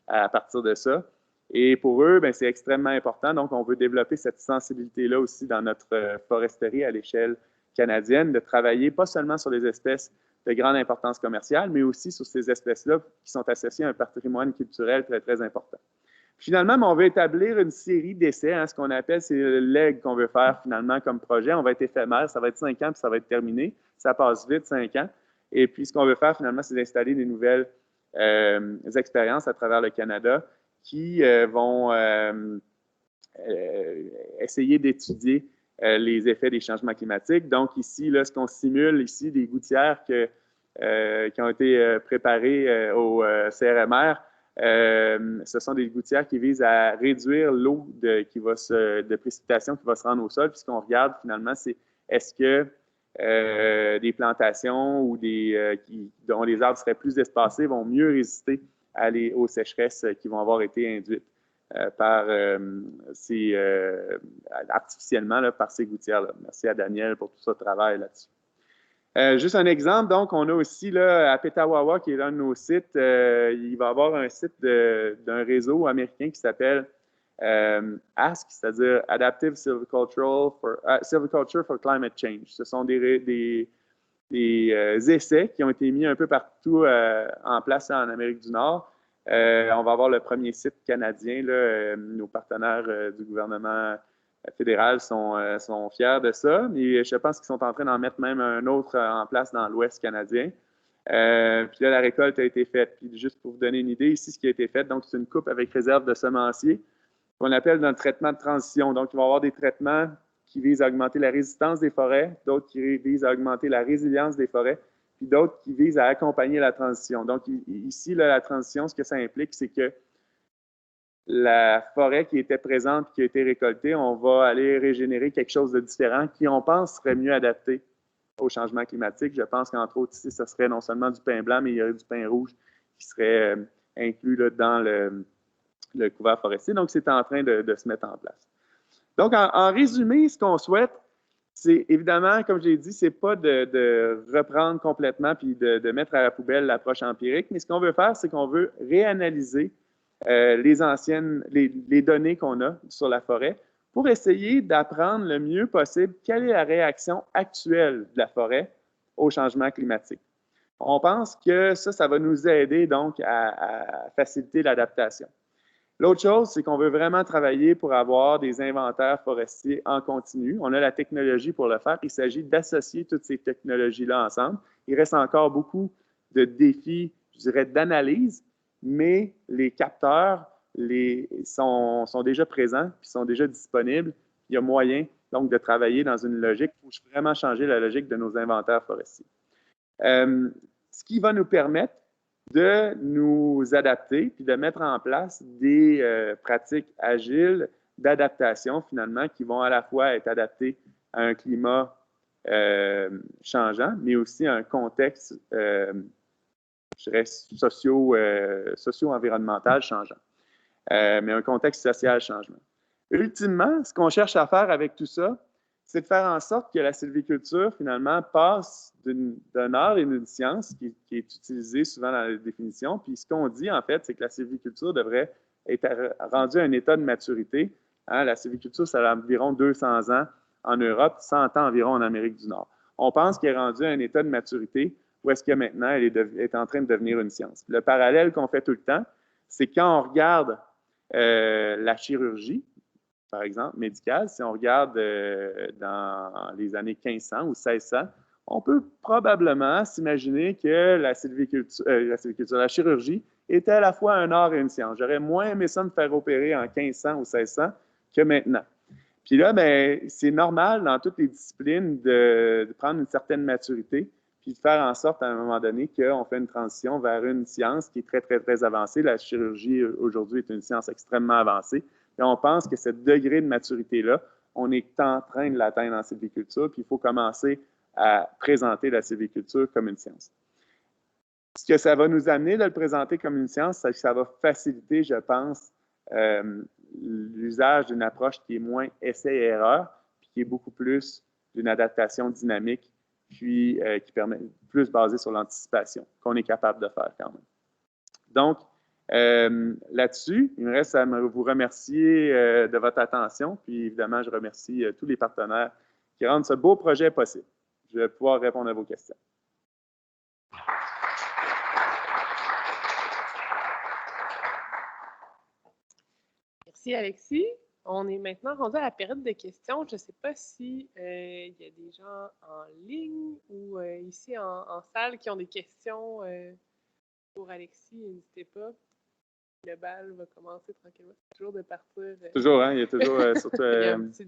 à partir de ça. Et pour eux, c'est extrêmement important. Donc, on veut développer cette sensibilité-là aussi dans notre foresterie à l'échelle canadienne, de travailler pas seulement sur les espèces de grande importance commerciale, mais aussi sur ces espèces-là qui sont associées à un patrimoine culturel très, très important. Finalement, on veut établir une série d'essais, ce qu'on appelle, c'est le leg qu'on veut faire finalement comme projet. On va être éphémère, ça va être 5 ans, puis ça va être terminé. Ça passe vite, 5 ans. Et puis, ce qu'on veut faire finalement, c'est d'installer des nouvelles expériences à travers le Canada qui vont essayer d'étudier les effets des changements climatiques. Donc, ici, là, ce qu'on simule ici, des gouttières qui ont été préparées au CRMR, ce sont des gouttières qui visent à réduire l'eau de précipitation qui va se rendre au sol. Puis ce qu'on regarde finalement, c'est est-ce que des plantations ou dont les arbres seraient plus espacés vont mieux résister aux sécheresses qui vont avoir été induites artificiellement là, par ces gouttières-là. Merci à Daniel pour tout ce travail là-dessus. Juste un exemple, donc, on a aussi là, à Petawawa, qui est l'un de nos sites, il va y avoir un site d'un réseau américain qui s'appelle ASC, c'est-à-dire Adaptive Silviculture for Climate Change. Ce sont des essais qui ont été mis un peu partout en place en Amérique du Nord. On va avoir le premier site canadien, là, nos partenaires du gouvernement fédéral sont fiers de ça, mais je pense qu'ils sont en train d'en mettre même un autre en place dans l'Ouest canadien. Puis là, la récolte a été faite. Puis juste pour vous donner une idée, ici, ce qui a été fait, donc c'est une coupe avec réserve de semencier qu'on appelle un traitement de transition. Donc, il va y avoir des traitements qui visent à augmenter la résistance des forêts, d'autres qui visent à augmenter la résilience des forêts, puis d'autres qui visent à accompagner la transition. Donc, ici, là, la transition, ce que ça implique, c'est que la forêt qui était présente, qui a été récoltée, on va aller régénérer quelque chose de différent qui, on pense, serait mieux adapté au changement climatique. Je pense qu'entre autres, ici, ce serait non seulement du pain blanc, mais il y aurait du pain rouge qui serait inclus là, dans le couvert forestier. Donc, c'est en train de se mettre en place. Donc, en résumé, ce qu'on souhaite, c'est évidemment, comme je l'ai dit, c'est pas de reprendre complètement puis de mettre à la poubelle l'approche empirique, mais ce qu'on veut faire, c'est qu'on veut réanalyser les données qu'on a sur la forêt pour essayer d'apprendre le mieux possible quelle est la réaction actuelle de la forêt au changement climatique. On pense que ça va nous aider donc à faciliter l'adaptation. L'autre chose, c'est qu'on veut vraiment travailler pour avoir des inventaires forestiers en continu. On a la technologie pour le faire. Il s'agit d'associer toutes ces technologies-là ensemble. Il reste encore beaucoup de défis, je dirais, d'analyse, mais les capteurs sont déjà présents puis sont déjà disponibles. Il y a moyen, donc, de travailler dans une logique. Il faut vraiment changer la logique de nos inventaires forestiers. Ce qui va nous permettre de nous adapter puis de mettre en place des pratiques agiles d'adaptation, finalement, qui vont à la fois être adaptées à un climat changeant, mais aussi à un contexte, je dirais, socio-environnemental changeant, mais un contexte social changeant. Ultimement, ce qu'on cherche à faire avec tout ça, c'est de faire en sorte que la sylviculture, finalement, passe d'un art et d'une science qui est utilisée souvent dans la définition. Puis ce qu'on dit, en fait, c'est que la sylviculture devrait être rendue à un état de maturité. La sylviculture, ça a environ 200 ans en Europe, 100 ans environ en Amérique du Nord. On pense qu'elle est rendue à un état de maturité où est-ce que maintenant elle est en train de devenir une science. Le parallèle qu'on fait tout le temps, c'est quand on regarde la chirurgie, par exemple, médicale, si on regarde dans les années 1500 ou 1600, on peut probablement s'imaginer que la chirurgie était à la fois un art et une science. J'aurais moins aimé ça me faire opérer en 1500 ou 1600 que maintenant. Puis là, ben, c'est normal dans toutes les disciplines de prendre une certaine maturité puis de faire en sorte à un moment donné qu'on fait une transition vers une science qui est très, très, très avancée. La chirurgie aujourd'hui est une science extrêmement avancée. Et on pense que ce degré de maturité-là, on est en train de l'atteindre en sylviculture, puis il faut commencer à présenter la sylviculture comme une science. Ce que ça va nous amener de le présenter comme une science, c'est que ça va faciliter, je pense, l'usage d'une approche qui est moins essai-erreur, puis qui est beaucoup plus d'une adaptation dynamique, puis qui permet plus basée sur l'anticipation, qu'on est capable de faire quand même. Donc, là-dessus, il me reste à vous remercier de votre attention, puis évidemment, je remercie tous les partenaires qui rendent ce beau projet possible. Je vais pouvoir répondre à vos questions. Merci, Alexis. On est maintenant rendu à la période de questions. Je ne sais pas s'il y a des gens en ligne ou ici en salle qui ont des questions pour Alexis. N'hésitez pas. Le bal va commencer tranquillement. C'est toujours de partir. Toujours, hein? Il y a toujours, surtout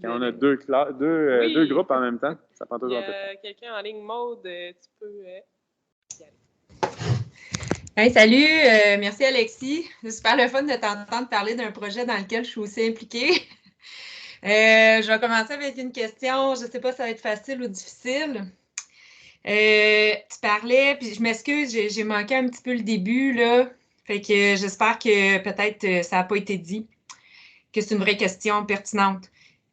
quand on a deux groupes en même temps, ça prend toujours un peu de temps. Il y a quelqu'un en ligne, Maude, tu peux y aller. Hey, salut, merci Alexis. C'est super le fun de t'entendre parler d'un projet dans lequel je suis aussi impliquée. Je vais commencer avec une question, je ne sais pas si ça va être facile ou difficile. Tu parlais, puis je m'excuse, j'ai manqué un petit peu le début, là. Fait que j'espère que peut-être ça n'a pas été dit, que c'est une vraie question pertinente.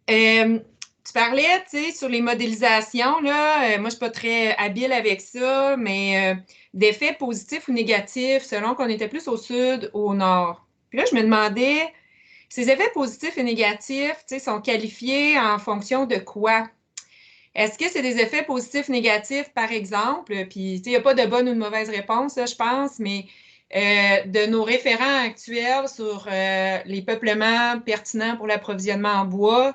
Tu parlais, tu sais, sur les modélisations, là, moi, je ne suis pas très habile avec ça, mais d'effets positifs ou négatifs selon qu'on était plus au sud ou au nord. Puis là, je me demandais, ces effets positifs et négatifs, tu sais, sont qualifiés en fonction de quoi? Est-ce que c'est des effets positifs, négatifs, par exemple? Puis, tu sais, il n'y a pas de bonne ou de mauvaise réponse, là, je pense, mais de nos référents actuels sur les peuplements pertinents pour l'approvisionnement en bois.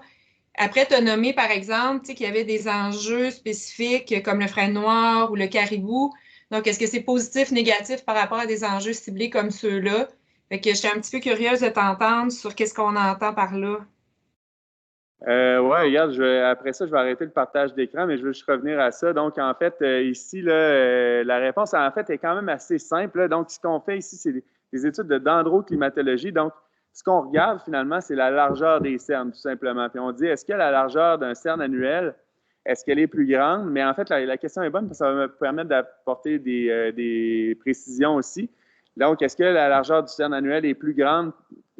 Après, tu as nommé, par exemple, qu'il y avait des enjeux spécifiques comme le frêne noir ou le caribou. Donc, est-ce que c'est positif, négatif par rapport à des enjeux ciblés comme ceux-là? Fait que je suis un petit peu curieuse de t'entendre sur qu'est-ce qu'on entend par là. Oui, regarde, après ça, je vais arrêter le partage d'écran, mais je veux juste revenir à ça. Donc, en fait, ici, là, la réponse, en fait, est quand même assez simple. Là. Donc, ce qu'on fait ici, c'est des études de dendroclimatologie. Donc, ce qu'on regarde, finalement, c'est la largeur des cernes, tout simplement. Puis on dit, est-ce que la largeur d'un cerne annuel, est-ce qu'elle est plus grande? Mais en fait, la question est bonne parce que ça va me permettre d'apporter des précisions aussi. Donc, est-ce que la largeur du cerne annuel est plus grande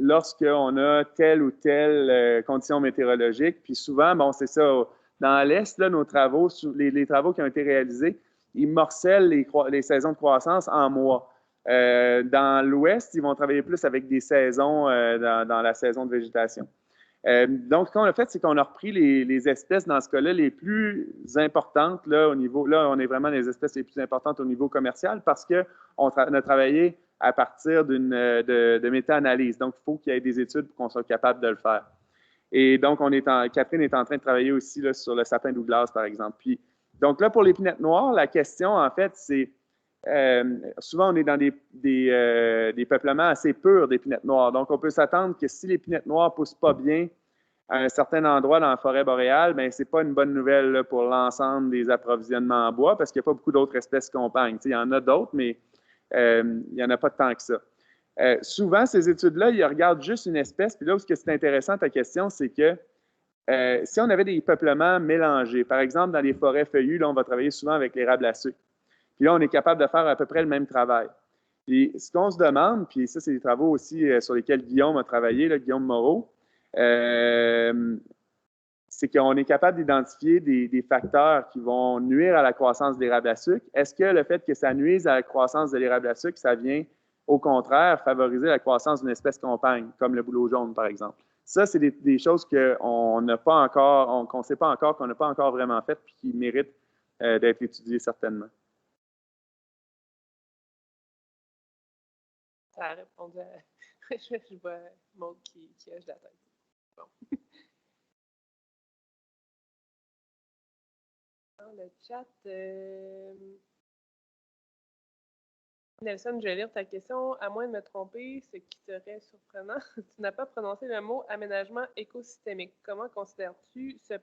lorsqu'on a telle ou telle condition météorologique? Puis souvent, bon, c'est ça, dans l'Est, là, nos travaux, les travaux qui ont été réalisés, ils morcellent les saisons de croissance en mois. Dans l'Ouest, ils vont travailler plus avec des saisons dans la saison de végétation. Donc, ce qu'on a fait, c'est qu'on a repris les espèces, dans ce cas-là, les plus importantes, là, au niveau, là, on est vraiment les espèces les plus importantes au niveau commercial parce qu'on a travaillé à partir de méta-analyse. Donc, il faut qu'il y ait des études pour qu'on soit capable de le faire. Et donc, Catherine est en train de travailler aussi là, sur le sapin Douglas, par exemple. Puis, donc là, pour l'épinette noire, la question, en fait, c'est souvent, on est dans des peuplements assez purs d'épinettes noires. Donc, on peut s'attendre que si l'épinette noire ne pousse pas bien à un certain endroit dans la forêt boréale, bien, ce n'est pas une bonne nouvelle là, pour l'ensemble des approvisionnements en bois parce qu'il n'y a pas beaucoup d'autres espèces qui compagnent. Il y en a d'autres, mais il n'y en a pas tant que ça. Souvent, ces études-là, ils regardent juste une espèce. Puis là où c'est intéressant, ta question, c'est que si on avait des peuplements mélangés, par exemple, dans les forêts feuillues, là, on va travailler souvent avec l'érable à sucre. Puis là, on est capable de faire à peu près le même travail. Puis ce qu'on se demande, puis ça, c'est des travaux aussi sur lesquels Guillaume a travaillé, là, Guillaume Moreau, c'est qu'on est capable d'identifier des facteurs qui vont nuire à la croissance de l'érable à sucre. Est-ce que le fait que ça nuise à la croissance de l'érable à sucre, ça vient, au contraire, favoriser la croissance d'une espèce compagne, comme le bouleau jaune, par exemple? Ça, c'est des choses qu'on n'a pas encore, qu'on ne sait pas encore, qu'on n'a pas encore vraiment faites, puis qui méritent d'être étudiées certainement. Ça a répondu à Je vois Maud qui hoche la tête. Bon. Dans le chat, Nelson, je vais lire ta question. À moins de me tromper, ce qui serait surprenant, tu n'as pas prononcé le mot aménagement écosystémique. Comment considères-tu que ce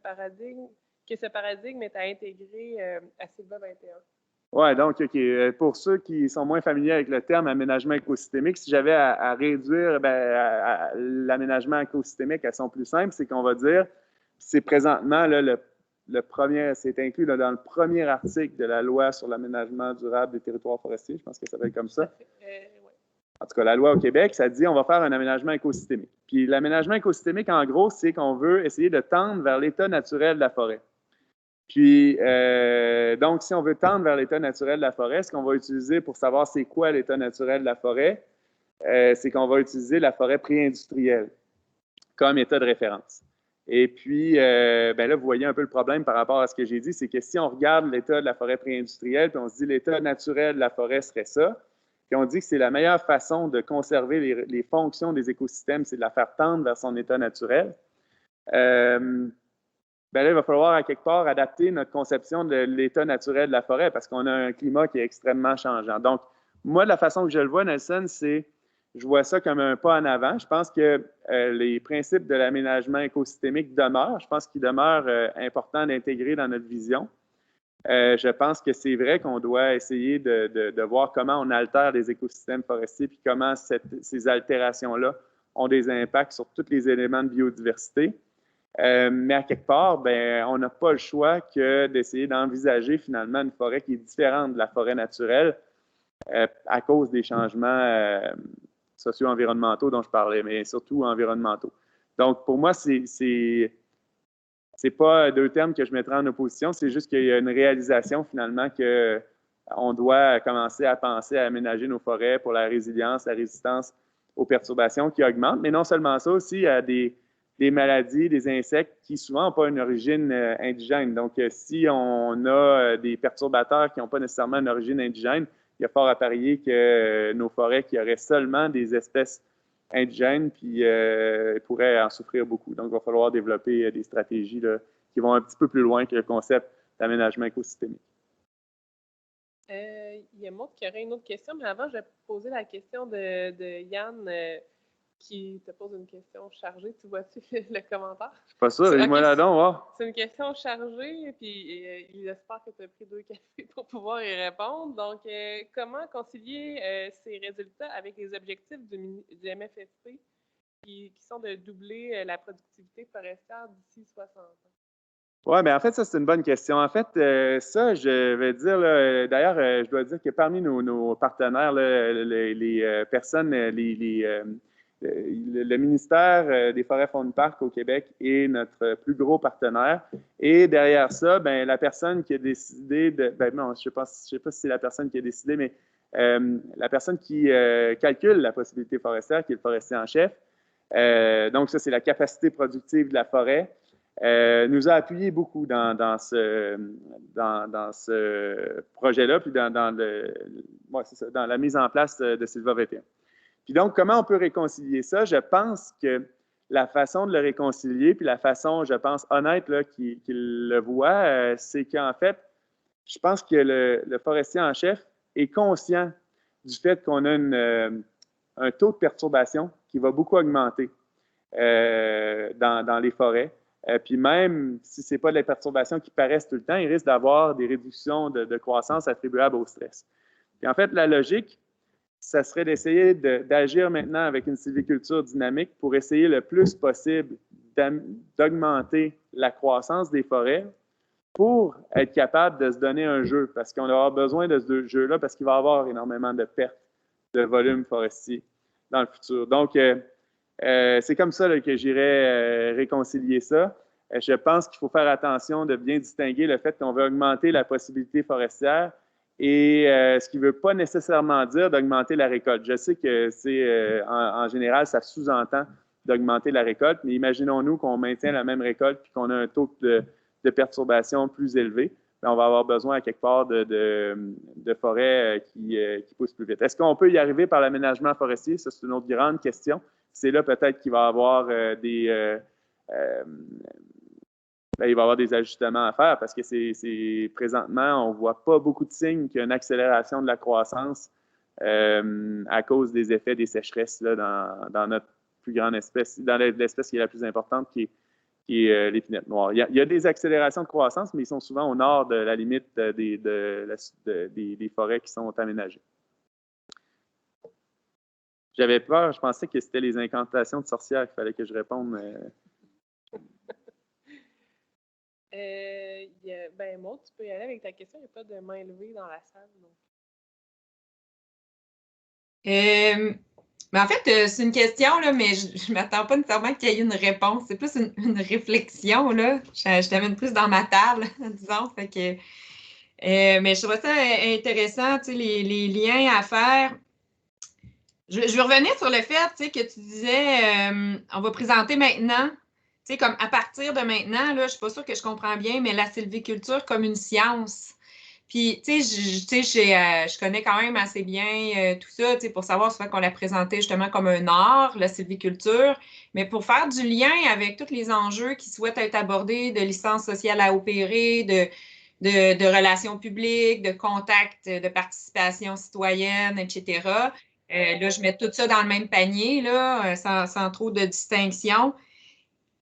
paradigme est à intégrer à Sylva 21? Oui, donc, OK. Pour ceux qui sont moins familiers avec le terme aménagement écosystémique, si j'avais à réduire l'aménagement écosystémique à son plus simple, c'est qu'on va dire, c'est présentement là, le premier, c'est inclus là, dans le premier article de la loi sur l'aménagement durable des territoires forestiers, je pense que ça s'appelle comme ça. Ouais. En tout cas, la loi au Québec, ça dit on va faire un aménagement écosystémique. Puis l'aménagement écosystémique, en gros, c'est qu'on veut essayer de tendre vers l'état naturel de la forêt. Puis, donc, si on veut tendre vers l'état naturel de la forêt, ce qu'on va utiliser pour savoir c'est quoi l'état naturel de la forêt, c'est qu'on va utiliser la forêt pré-industrielle comme état de référence. Et puis, là, vous voyez un peu le problème par rapport à ce que j'ai dit, c'est que si on regarde l'état de la forêt pré-industrielle, puis on se dit l'état naturel de la forêt serait ça, puis on dit que c'est la meilleure façon de conserver les fonctions des écosystèmes, c'est de la faire tendre vers son état naturel. Là, il va falloir à quelque part adapter notre conception de l'état naturel de la forêt parce qu'on a un climat qui est extrêmement changeant. Donc, moi, de la façon que je le vois, Nelson, je vois ça comme un pas en avant. Je pense que les principes de l'aménagement écosystémique demeurent. Je pense qu'ils demeurent importants d'intégrer dans notre vision. Je pense que c'est vrai qu'on doit essayer de voir comment on altère les écosystèmes forestiers puis comment ces altérations-là ont des impacts sur tous les éléments de biodiversité. Mais à quelque part, on n'a pas le choix que d'essayer d'envisager finalement une forêt qui est différente de la forêt naturelle à cause des changements socio-environnementaux dont je parlais, mais surtout environnementaux. Donc, pour moi, c'est pas deux termes que je mettrais en opposition, c'est juste qu'il y a une réalisation finalement qu'on doit commencer à penser à aménager nos forêts pour la résilience, la résistance aux perturbations qui augmentent. Mais non seulement ça, aussi, il y a des maladies, des insectes qui souvent n'ont pas une origine indigène. Donc, si on a des perturbateurs qui n'ont pas nécessairement une origine indigène, il y a fort à parier que nos forêts qui auraient seulement des espèces indigènes, puis pourraient en souffrir beaucoup. Donc, il va falloir développer des stratégies là, qui vont un petit peu plus loin que le concept d'aménagement écosystémique. Il y a Maud qui aurait une autre question, mais avant, je vais poser la question de Yann qui te pose une question chargée. Tu vois-tu le commentaire? Je suis pas sûr, dis-moi là donc. C'est une question chargée, puis il espère que tu as pris 2 cafés pour pouvoir y répondre. Donc, comment concilier ces résultats avec les objectifs du MFSC qui sont de doubler la productivité forestière d'ici 60 ans? Oui, mais en fait, ça, c'est une bonne question. En fait, ça, je vais dire, d'ailleurs, je dois dire que parmi nos partenaires, là, les personnes, le ministère des Forêts-Fonds de Parc au Québec est notre plus gros partenaire. Et derrière ça, la personne qui a décidé de... non, je sais pas si c'est la personne qui a décidé, mais la personne qui calcule la possibilité forestière, qui est le forestier en chef. Donc, ça, c'est la capacité productive de la forêt. Nous a appuyé beaucoup dans ce projet-là, puis dans la mise en place de Sylva 21. Puis donc, comment on peut réconcilier ça? Je pense que la façon de le réconcilier, puis la façon, je pense, honnête qu'il le voit, c'est qu'en fait, je pense que le forestier en chef est conscient du fait qu'on a un taux de perturbation qui va beaucoup augmenter dans les forêts. Puis même si ce n'est pas des perturbations qui paraissent tout le temps, il risque d'avoir des réductions de croissance attribuables au stress. Puis en fait, la logique, ça serait d'essayer d'agir maintenant avec une sylviculture dynamique pour essayer le plus possible d'augmenter la croissance des forêts pour être capable de se donner un jeu, parce qu'on va avoir besoin de ce jeu-là, parce qu'il va y avoir énormément de pertes de volume forestier dans le futur. Donc, c'est comme ça là, que j'irais réconcilier ça. Je pense qu'il faut faire attention de bien distinguer le fait qu'on veut augmenter la possibilité forestière et ce qui ne veut pas nécessairement dire d'augmenter la récolte. Je sais que c'est en général, ça sous-entend d'augmenter la récolte, mais imaginons-nous qu'on maintient la même récolte et qu'on a un taux de perturbation plus élevé. bien, on va avoir besoin à quelque part de forêts qui poussent plus vite. Est-ce qu'on peut y arriver par l'aménagement forestier? Ça, c'est une autre grande question. C'est là peut-être qu'il va y avoir il va y avoir des ajustements à faire parce que présentement, on ne voit pas beaucoup de signes qu'il y a une accélération de la croissance à cause des effets des sécheresses là, dans notre plus grande espèce, dans l'espèce qui est la plus importante, qui est l'épinette noire. Il y a des accélérations de croissance, mais ils sont souvent au nord de la limite des forêts qui sont aménagées. J'avais peur, je pensais que c'était les incantations de sorcières qu'il fallait que je réponde. Maud, tu peux y aller avec ta question. Il n'y a pas de main levée dans la salle. Mais en fait, c'est une question, là, mais je ne m'attends pas nécessairement qu'il y ait une réponse. C'est plus une réflexion, là. Je t'amène plus dans ma table, disons. Fait que, mais je trouve ça intéressant, tu sais, les liens à faire. Je veux revenir sur le fait, tu sais, que tu disais, on va présenter maintenant, tu sais, comme à partir de maintenant, là, je ne suis pas sûre que je comprends bien, mais la sylviculture comme une science. Puis, tu sais, je connais quand même assez bien tout ça, tu sais, pour savoir souvent qu'on la présentait justement comme un art, la sylviculture, mais pour faire du lien avec tous les enjeux qui souhaitent être abordés, de licence sociale à opérer, de relations publiques, de contact, de participation citoyenne, etc. Là, je mets tout ça dans le même panier, là, sans trop de distinction.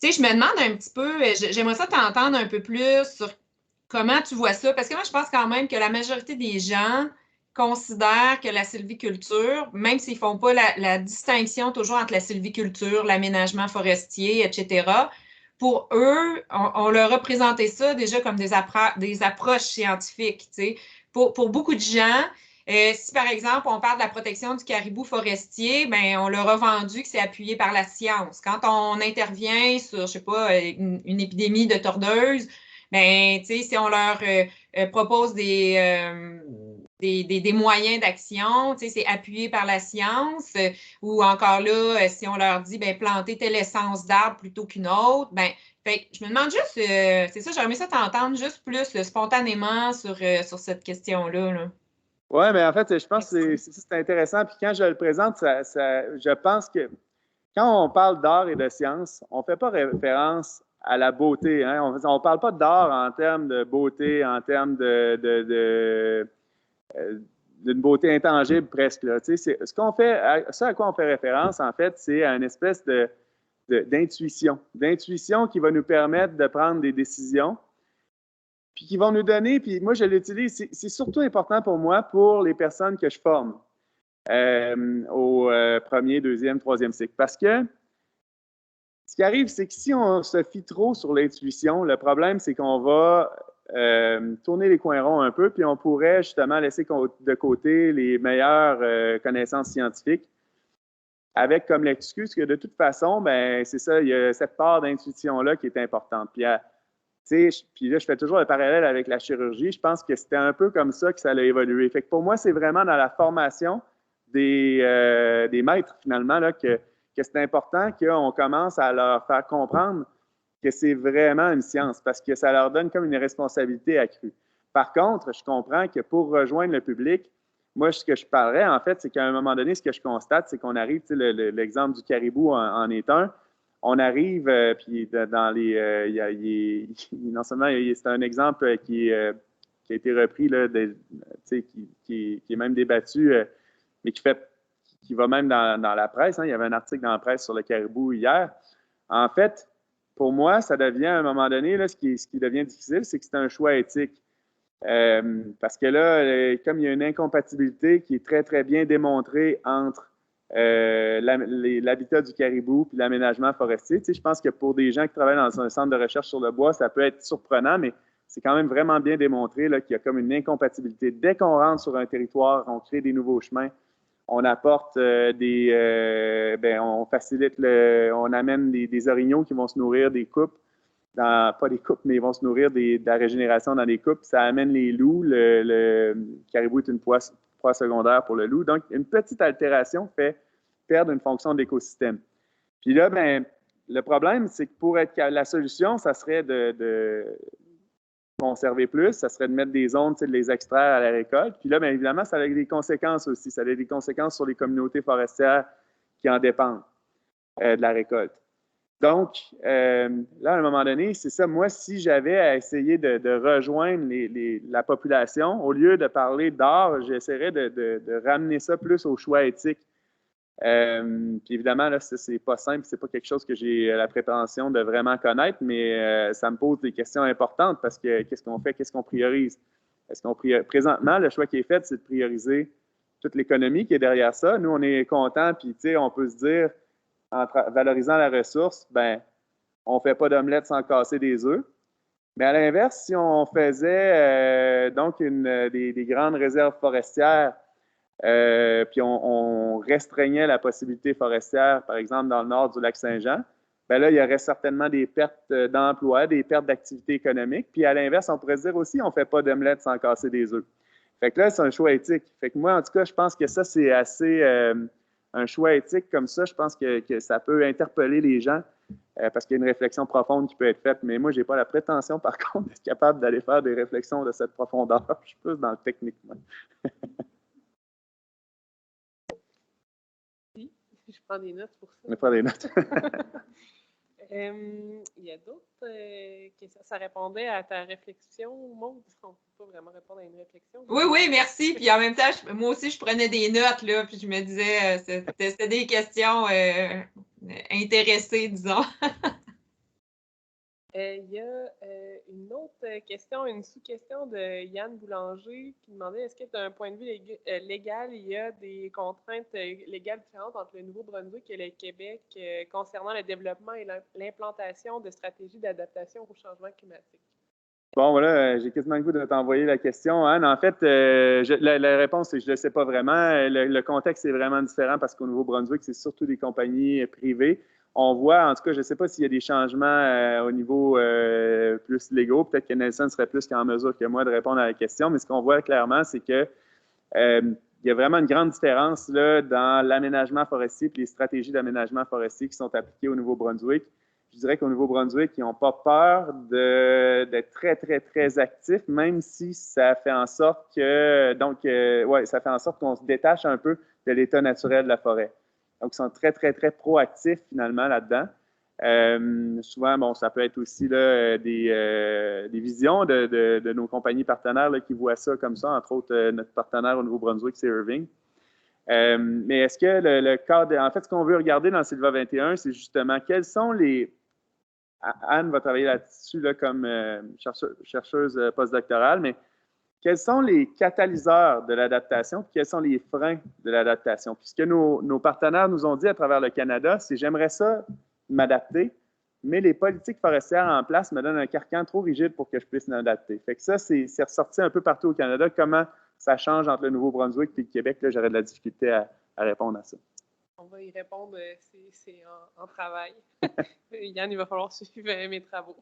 Tu sais, je me demande un petit peu, j'aimerais ça t'entendre un peu plus sur comment tu vois ça? Parce que moi, je pense quand même que la majorité des gens considèrent que la sylviculture, même s'ils ne font pas la distinction toujours entre la sylviculture, l'aménagement forestier, etc., pour eux, on leur a présenté ça déjà comme des approches scientifiques. Tu sais. Pour beaucoup de gens, si par exemple on parle de la protection du caribou forestier, ben, on leur a vendu que c'est appuyé par la science. Quand on intervient sur, je ne sais pas, une épidémie de tordeuses, ben, tu sais, si on leur propose des moyens d'action, tu sais, c'est appuyé par la science, ou encore là, si on leur dit, ben, planter telle essence d'arbre plutôt qu'une autre, ben, fait, je me demande juste, c'est ça, j'aimerais ça t'entendre juste plus spontanément sur cette question-là. Là. Oui, mais en fait, je pense que c'est intéressant. Puis quand je le présente, je pense que quand on parle d'art et de science, on ne fait pas référence à la beauté. Hein? On ne parle pas d'art en termes de beauté, en termes d'une beauté intangible presque. Là. Tu sais, ce à quoi on fait référence, en fait, c'est à une espèce d'intuition qui va nous permettre de prendre des décisions, puis qui vont nous donner, puis moi je l'utilise, c'est surtout important pour moi, pour les personnes que je forme au premier, deuxième, troisième cycle. Parce que ce qui arrive, c'est que si on se fie trop sur l'intuition, le problème, c'est qu'on va tourner les coins ronds un peu, puis on pourrait justement laisser de côté les meilleures connaissances scientifiques, avec comme l'excuse que de toute façon, ben c'est ça, il y a cette part d'intuition-là qui est importante. Puis là, je fais toujours le parallèle avec la chirurgie. Je pense que c'était un peu comme ça que ça a évolué. Fait que pour moi, c'est vraiment dans la formation des maîtres, finalement, là, que c'est important qu'on commence à leur faire comprendre que c'est vraiment une science parce que ça leur donne comme une responsabilité accrue. Par contre, je comprends que pour rejoindre le public, moi, ce que je parlerais, en fait, c'est qu'à un moment donné, ce que je constate, c'est qu'on arrive, tu sais, l'exemple du caribou en est un, on arrive, puis dans les. Non seulement, c'est un exemple qui a été repris, là, qui est même débattu, mais qui va même dans la presse. Hein. Il y avait un article dans la presse sur le caribou hier. En fait, pour moi, ça devient à un moment donné, là, ce qui devient difficile, c'est que c'est un choix éthique. Parce que là, comme il y a une incompatibilité qui est très, très bien démontrée entre l'habitat du caribou puis l'aménagement forestier. Tu sais, je pense que pour des gens qui travaillent dans un centre de recherche sur le bois, ça peut être surprenant, mais c'est quand même vraiment bien démontré là, qu'il y a comme une incompatibilité. Dès qu'on rentre sur un territoire, on crée des nouveaux chemins, on apporte on facilite, on amène des orignaux qui vont se nourrir des coupes, pas des coupes, mais ils vont se nourrir de la régénération dans des coupes. Ça amène les loups. Le caribou est une proie secondaire pour le loup. Donc, une petite altération fait perdre une fonction d'écosystème. Puis là, ben, le problème, c'est que pour être la solution, ça serait conserver plus, ça serait de mettre des zones, de les extraire à la récolte. Puis là, bien évidemment, ça a des conséquences aussi. Ça a des conséquences sur les communautés forestières qui en dépendent de la récolte. Donc, là, à un moment donné, c'est ça. Moi, si j'avais à essayer de rejoindre la population, au lieu de parler d'art, j'essaierais de ramener ça plus au choix éthique. Puis évidemment, là, c'est pas simple, c'est pas quelque chose que j'ai la prétention de vraiment connaître, mais ça me pose des questions importantes parce que qu'est-ce qu'on fait, qu'est-ce qu'on priorise? Présentement, le choix qui est fait, c'est de prioriser toute l'économie qui est derrière ça. Nous, on est contents, puis on peut se dire, en valorisant la ressource, ben, on fait pas d'omelette sans casser des œufs. Mais à l'inverse, si on faisait donc des grandes réserves forestières, puis on restreignait la possibilité forestière, par exemple, dans le nord du lac Saint-Jean, bien là, il y aurait certainement des pertes d'emplois, des pertes d'activité économique. Puis à l'inverse, on pourrait se dire aussi, on ne fait pas d'omelette sans casser des œufs. Fait que là, c'est un choix éthique. Fait que moi, en tout cas, je pense que ça, c'est assez un choix éthique comme ça. Je pense que ça peut interpeller les gens parce qu'il y a une réflexion profonde qui peut être faite. Mais moi, je n'ai pas la prétention, par contre, d'être capable d'aller faire des réflexions de cette profondeur. Je suis plus dans le technique, moi. Je prends des notes pour ça. Je prends des notes. Il y a d'autres questions. Ça répondait à ta réflexion, Maud? On ne peut pas vraiment répondre à une réflexion. Oui, merci. Puis en même temps, moi aussi, je prenais des notes, là, puis je me disais, c'était des questions intéressées, disons. Il y a une autre question, une sous-question de Yann Boulanger qui demandait est-ce que d'un point de vue légal, il y a des contraintes légales différentes entre le Nouveau-Brunswick et le Québec concernant le développement et l'implantation de stratégies d'adaptation au changement climatique? Bon, voilà, j'ai quasiment le goût de t'envoyer la question, Anne. En fait, la réponse, c'est que je ne le sais pas vraiment. Le contexte est vraiment différent parce qu'au Nouveau-Brunswick, c'est surtout des compagnies privées. On voit, en tout cas, je ne sais pas s'il y a des changements au niveau plus légaux. Peut-être que Nelson serait plus qu'en mesure que moi de répondre à la question, mais ce qu'on voit clairement, c'est que il y a vraiment une grande différence là, dans l'aménagement forestier et les stratégies d'aménagement forestier qui sont appliquées au Nouveau-Brunswick. Je dirais qu'au Nouveau-Brunswick, ils n'ont pas peur d'être très, très, très actifs, même si ça fait en sorte que, ça fait en sorte qu'on se détache un peu de l'état naturel de la forêt. Donc, ils sont très, très, très proactifs finalement là-dedans. Souvent, bon, ça peut être aussi là, des visions de nos compagnies partenaires là, qui voient ça comme ça. Entre autres, notre partenaire au Nouveau-Brunswick, c'est Irving. Mais est-ce que le cadre... En fait, ce qu'on veut regarder dans Sylva 21, c'est justement quels sont les... Anne va travailler là-dessus là, comme chercheuse postdoctorale, mais quels sont les catalyseurs de l'adaptation et quels sont les freins de l'adaptation? Puis ce que nos partenaires nous ont dit à travers le Canada, c'est j'aimerais ça m'adapter, mais les politiques forestières en place me donnent un carcan trop rigide pour que je puisse m'adapter. Fait que ça, c'est ressorti un peu partout au Canada. Comment ça change entre le Nouveau-Brunswick et le Québec? Là, j'aurais de la difficulté à répondre à ça. On va y répondre, c'est en travail. Yann, il va falloir suivre mes travaux.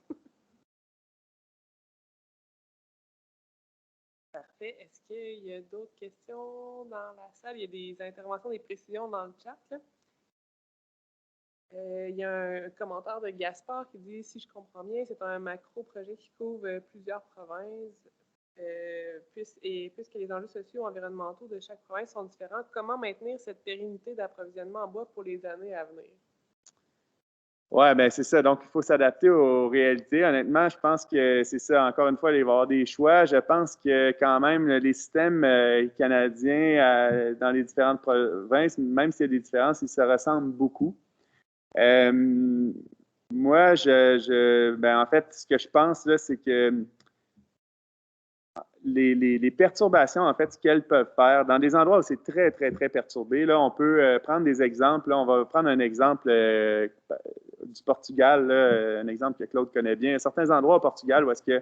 Parfait. Est-ce qu'il y a d'autres questions dans la salle? Il y a des interventions, des précisions dans le chat. Là. Il y a un commentaire de Gaspard qui dit « Si je comprends bien, c'est un macro-projet qui couvre plusieurs provinces. Puisque les enjeux sociaux et environnementaux de chaque province sont différents, comment maintenir cette pérennité d'approvisionnement en bois pour les années à venir? » Oui, bien c'est ça. Donc, il faut s'adapter aux réalités. Honnêtement, je pense que c'est ça. Encore une fois, il va y avoir des choix. Je pense que quand même, les systèmes canadiens dans les différentes provinces, même s'il y a des différences, ils se ressemblent beaucoup. Moi, en fait, ce que je pense, là, c'est que les perturbations, en fait, ce qu'elles peuvent faire, dans des endroits où c'est très, très, très perturbé, là, on peut prendre des exemples. Là, on va prendre un exemple du Portugal, là, un exemple que Claude connaît bien. Il y a certains endroits au Portugal où est-ce que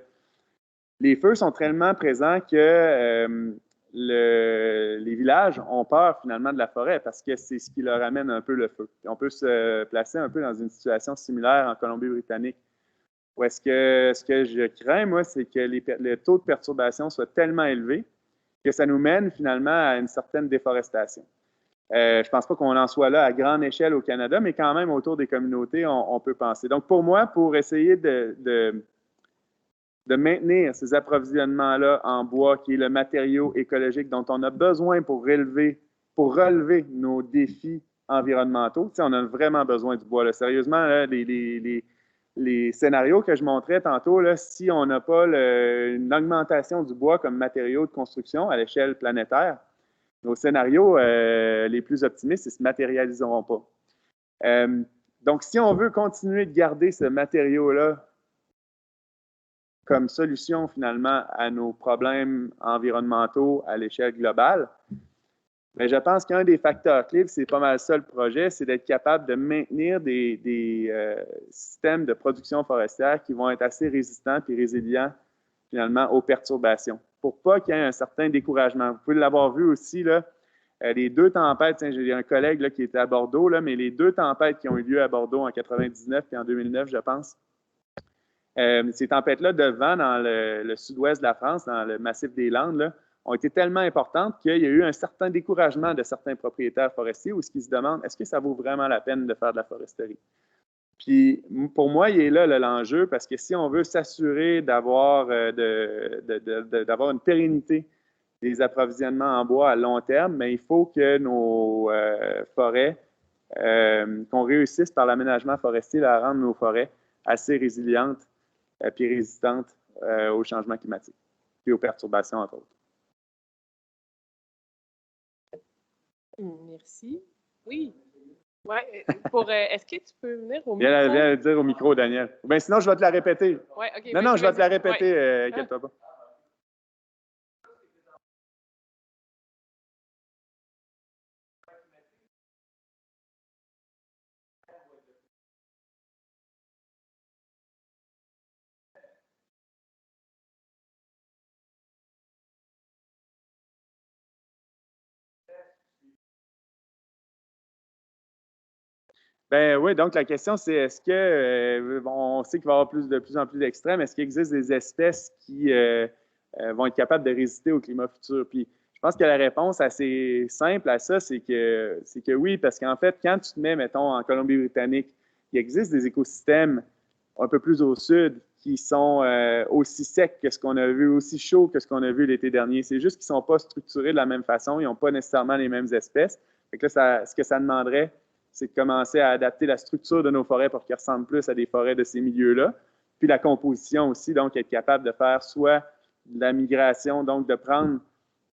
les feux sont tellement présents que les villages ont peur finalement de la forêt parce que c'est ce qui leur amène un peu le feu. Puis on peut se placer un peu dans une situation similaire en Colombie-Britannique. Où est-ce que ce que je crains, moi, c'est que le taux de perturbation soit tellement élevé que ça nous mène finalement à une certaine déforestation. Je ne pense pas qu'on en soit là à grande échelle au Canada, mais quand même autour des communautés, on peut penser. Donc pour moi, pour essayer de de maintenir ces approvisionnements-là en bois, qui est le matériau écologique dont on a besoin pour relever nos défis environnementaux. Tu sais, on a vraiment besoin du bois. Là. Sérieusement, là, les scénarios que je montrais tantôt, là, si on n'a pas une augmentation du bois comme matériau de construction à l'échelle planétaire, nos scénarios les plus optimistes ne se matérialiseront pas. Donc, si on veut continuer de garder ce matériau-là comme solution finalement à nos problèmes environnementaux à l'échelle globale, bien, je pense qu'un des facteurs clés, c'est pas mal ça le projet, c'est d'être capable de maintenir des systèmes de production forestière qui vont être assez résistants et résilients finalement aux perturbations, pour pas qu'il y ait un certain découragement. Vous pouvez l'avoir vu aussi, là, les deux tempêtes, j'ai un collègue là, qui était à Bordeaux, là, mais les deux tempêtes qui ont eu lieu à Bordeaux en 99 et en 2009, je pense, ces tempêtes-là de vent dans le sud-ouest de la France, dans le massif des Landes, là, ont été tellement importantes qu'il y a eu un certain découragement de certains propriétaires forestiers où ils se demandent est-ce que ça vaut vraiment la peine de faire de la foresterie? Puis pour moi, il est là l'enjeu parce que si on veut s'assurer d'avoir une pérennité des approvisionnements en bois à long terme, mais il faut que nos forêts, qu'on réussisse par l'aménagement forestier à rendre nos forêts assez résilientes et résistantes au changement climatique et aux perturbations, entre autres. Merci. Oui. Ouais, est-ce que tu peux venir au micro? Viens le dire au micro, Daniel. Bien, sinon, je vais te la répéter. Ouais, OK. Non, je vais te la répéter, ouais. inquiète-toi pas. Ben oui, donc la question, c'est est-ce que, on sait qu'il va y avoir de plus en plus d'extrêmes, est-ce qu'il existe des espèces qui vont être capables de résister au climat futur? Puis je pense que la réponse assez simple à ça, c'est que oui, parce qu'en fait, quand tu te mets, mettons, en Colombie-Britannique, il existe des écosystèmes un peu plus au sud qui sont aussi secs que ce qu'on a vu, aussi chauds que ce qu'on a vu l'été dernier. C'est juste qu'ils ne sont pas structurés de la même façon, ils n'ont pas nécessairement les mêmes espèces. Fait que là, ce que ça demanderait, c'est de commencer à adapter la structure de nos forêts pour qu'elles ressemblent plus à des forêts de ces milieux-là. Puis la composition aussi, donc être capable de faire soit de la migration, donc de prendre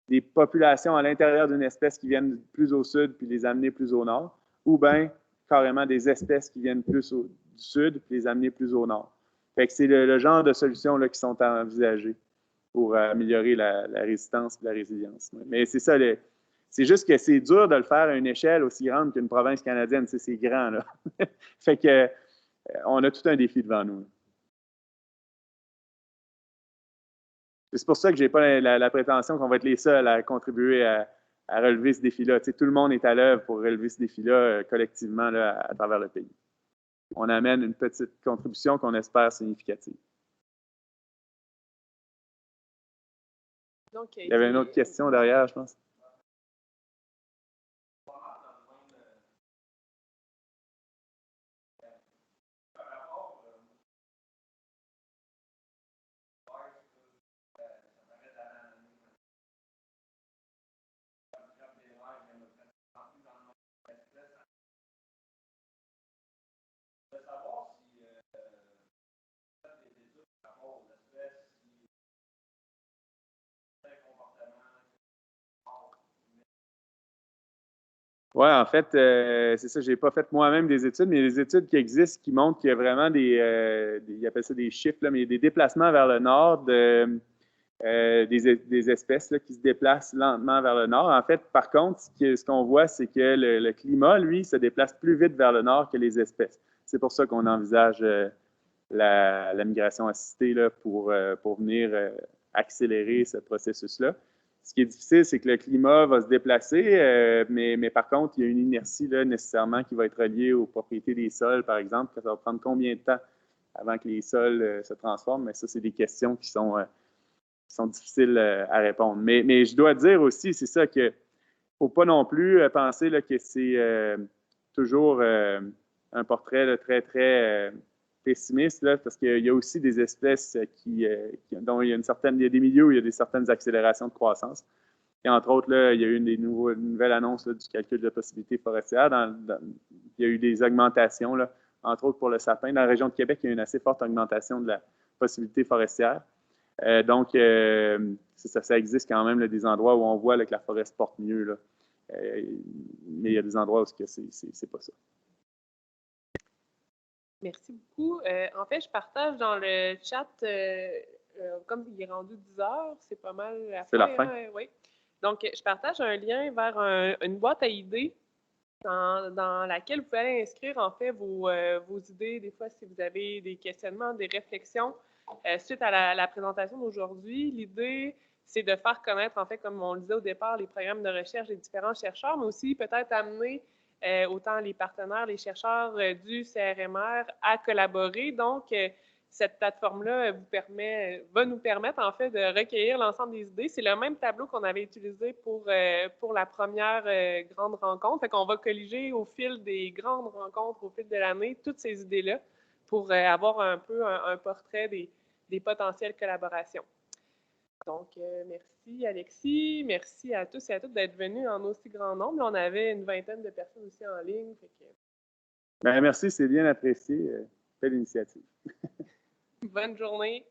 des populations à l'intérieur d'une espèce qui viennent plus au sud puis les amener plus au nord, ou bien carrément des espèces qui viennent plus du sud puis les amener plus au nord. Fait que c'est le genre de solutions là, qui sont envisagées pour améliorer la résistance et la résilience. Mais c'est ça, c'est juste que c'est dur de le faire à une échelle aussi grande qu'une province canadienne. C'est grand, là. Fait que on a tout un défi devant nous. C'est pour ça que je n'ai pas la prétention qu'on va être les seuls à contribuer à relever ce défi-là. Tout le monde est à l'œuvre pour relever ce défi-là collectivement là, à travers le pays. On amène une petite contribution qu'on espère significative. Donc, il y avait une autre question derrière, je pense. Oui, en fait, c'est ça, je n'ai pas fait moi-même des études, mais les études qui existent qui montrent qu'il y a vraiment ils appellent ça des chiffres, là, mais des déplacements vers le nord des espèces là, qui se déplacent lentement vers le nord. En fait, par contre, ce qu'on voit, c'est que le climat, lui, se déplace plus vite vers le nord que les espèces. C'est pour ça qu'on envisage la migration assistée là, pour venir accélérer ce processus-là. Ce qui est difficile, c'est que le climat va se déplacer, mais par contre, il y a une inertie là, nécessairement qui va être reliée aux propriétés des sols, par exemple. Ça va prendre combien de temps avant que les sols se transforment? Mais ça, c'est des questions qui sont difficiles à répondre. Mais je dois dire aussi, c'est ça, qu'il ne faut pas non plus penser là, que c'est toujours un portrait là, très, très pessimiste, là, parce qu'il y a aussi des espèces dont il y a des milieux où il y a certaines accélérations de croissance. Et entre autres, là, il y a eu une nouvelle annonce là, du calcul de possibilités forestières. Il y a eu des augmentations, là, entre autres pour le sapin. Dans la région de Québec, il y a eu une assez forte augmentation de la possibilité forestière. Donc, ça existe quand même là, des endroits où on voit là, que la forêt se porte mieux. Là. Mais il y a des endroits où c'est pas ça. Merci beaucoup. En fait, je partage dans le chat, comme il est rendu 10 heures, c'est pas mal la fin. C'est la fin. Hein, oui. Donc, je partage un lien vers une boîte à idées dans laquelle vous pouvez aller inscrire en fait vos idées, des fois si vous avez des questionnements, des réflexions suite à la présentation d'aujourd'hui. L'idée, c'est de faire connaître, en fait, comme on le disait au départ, les programmes de recherche des différents chercheurs, mais aussi peut-être amener autant les partenaires, les chercheurs du CRMR à collaborer. Donc, cette plateforme-là va nous permettre, en fait, de recueillir l'ensemble des idées. C'est le même tableau qu'on avait utilisé pour la première grande rencontre. Fait qu'on va colliger au fil des grandes rencontres, au fil de l'année, toutes ces idées-là pour avoir un peu un portrait des potentielles collaborations. Donc, merci Alexis, merci à tous et à toutes d'être venus en aussi grand nombre. On avait une vingtaine de personnes aussi en ligne. Fait que... Merci, c'est bien apprécié. Belle initiative. Bonne journée.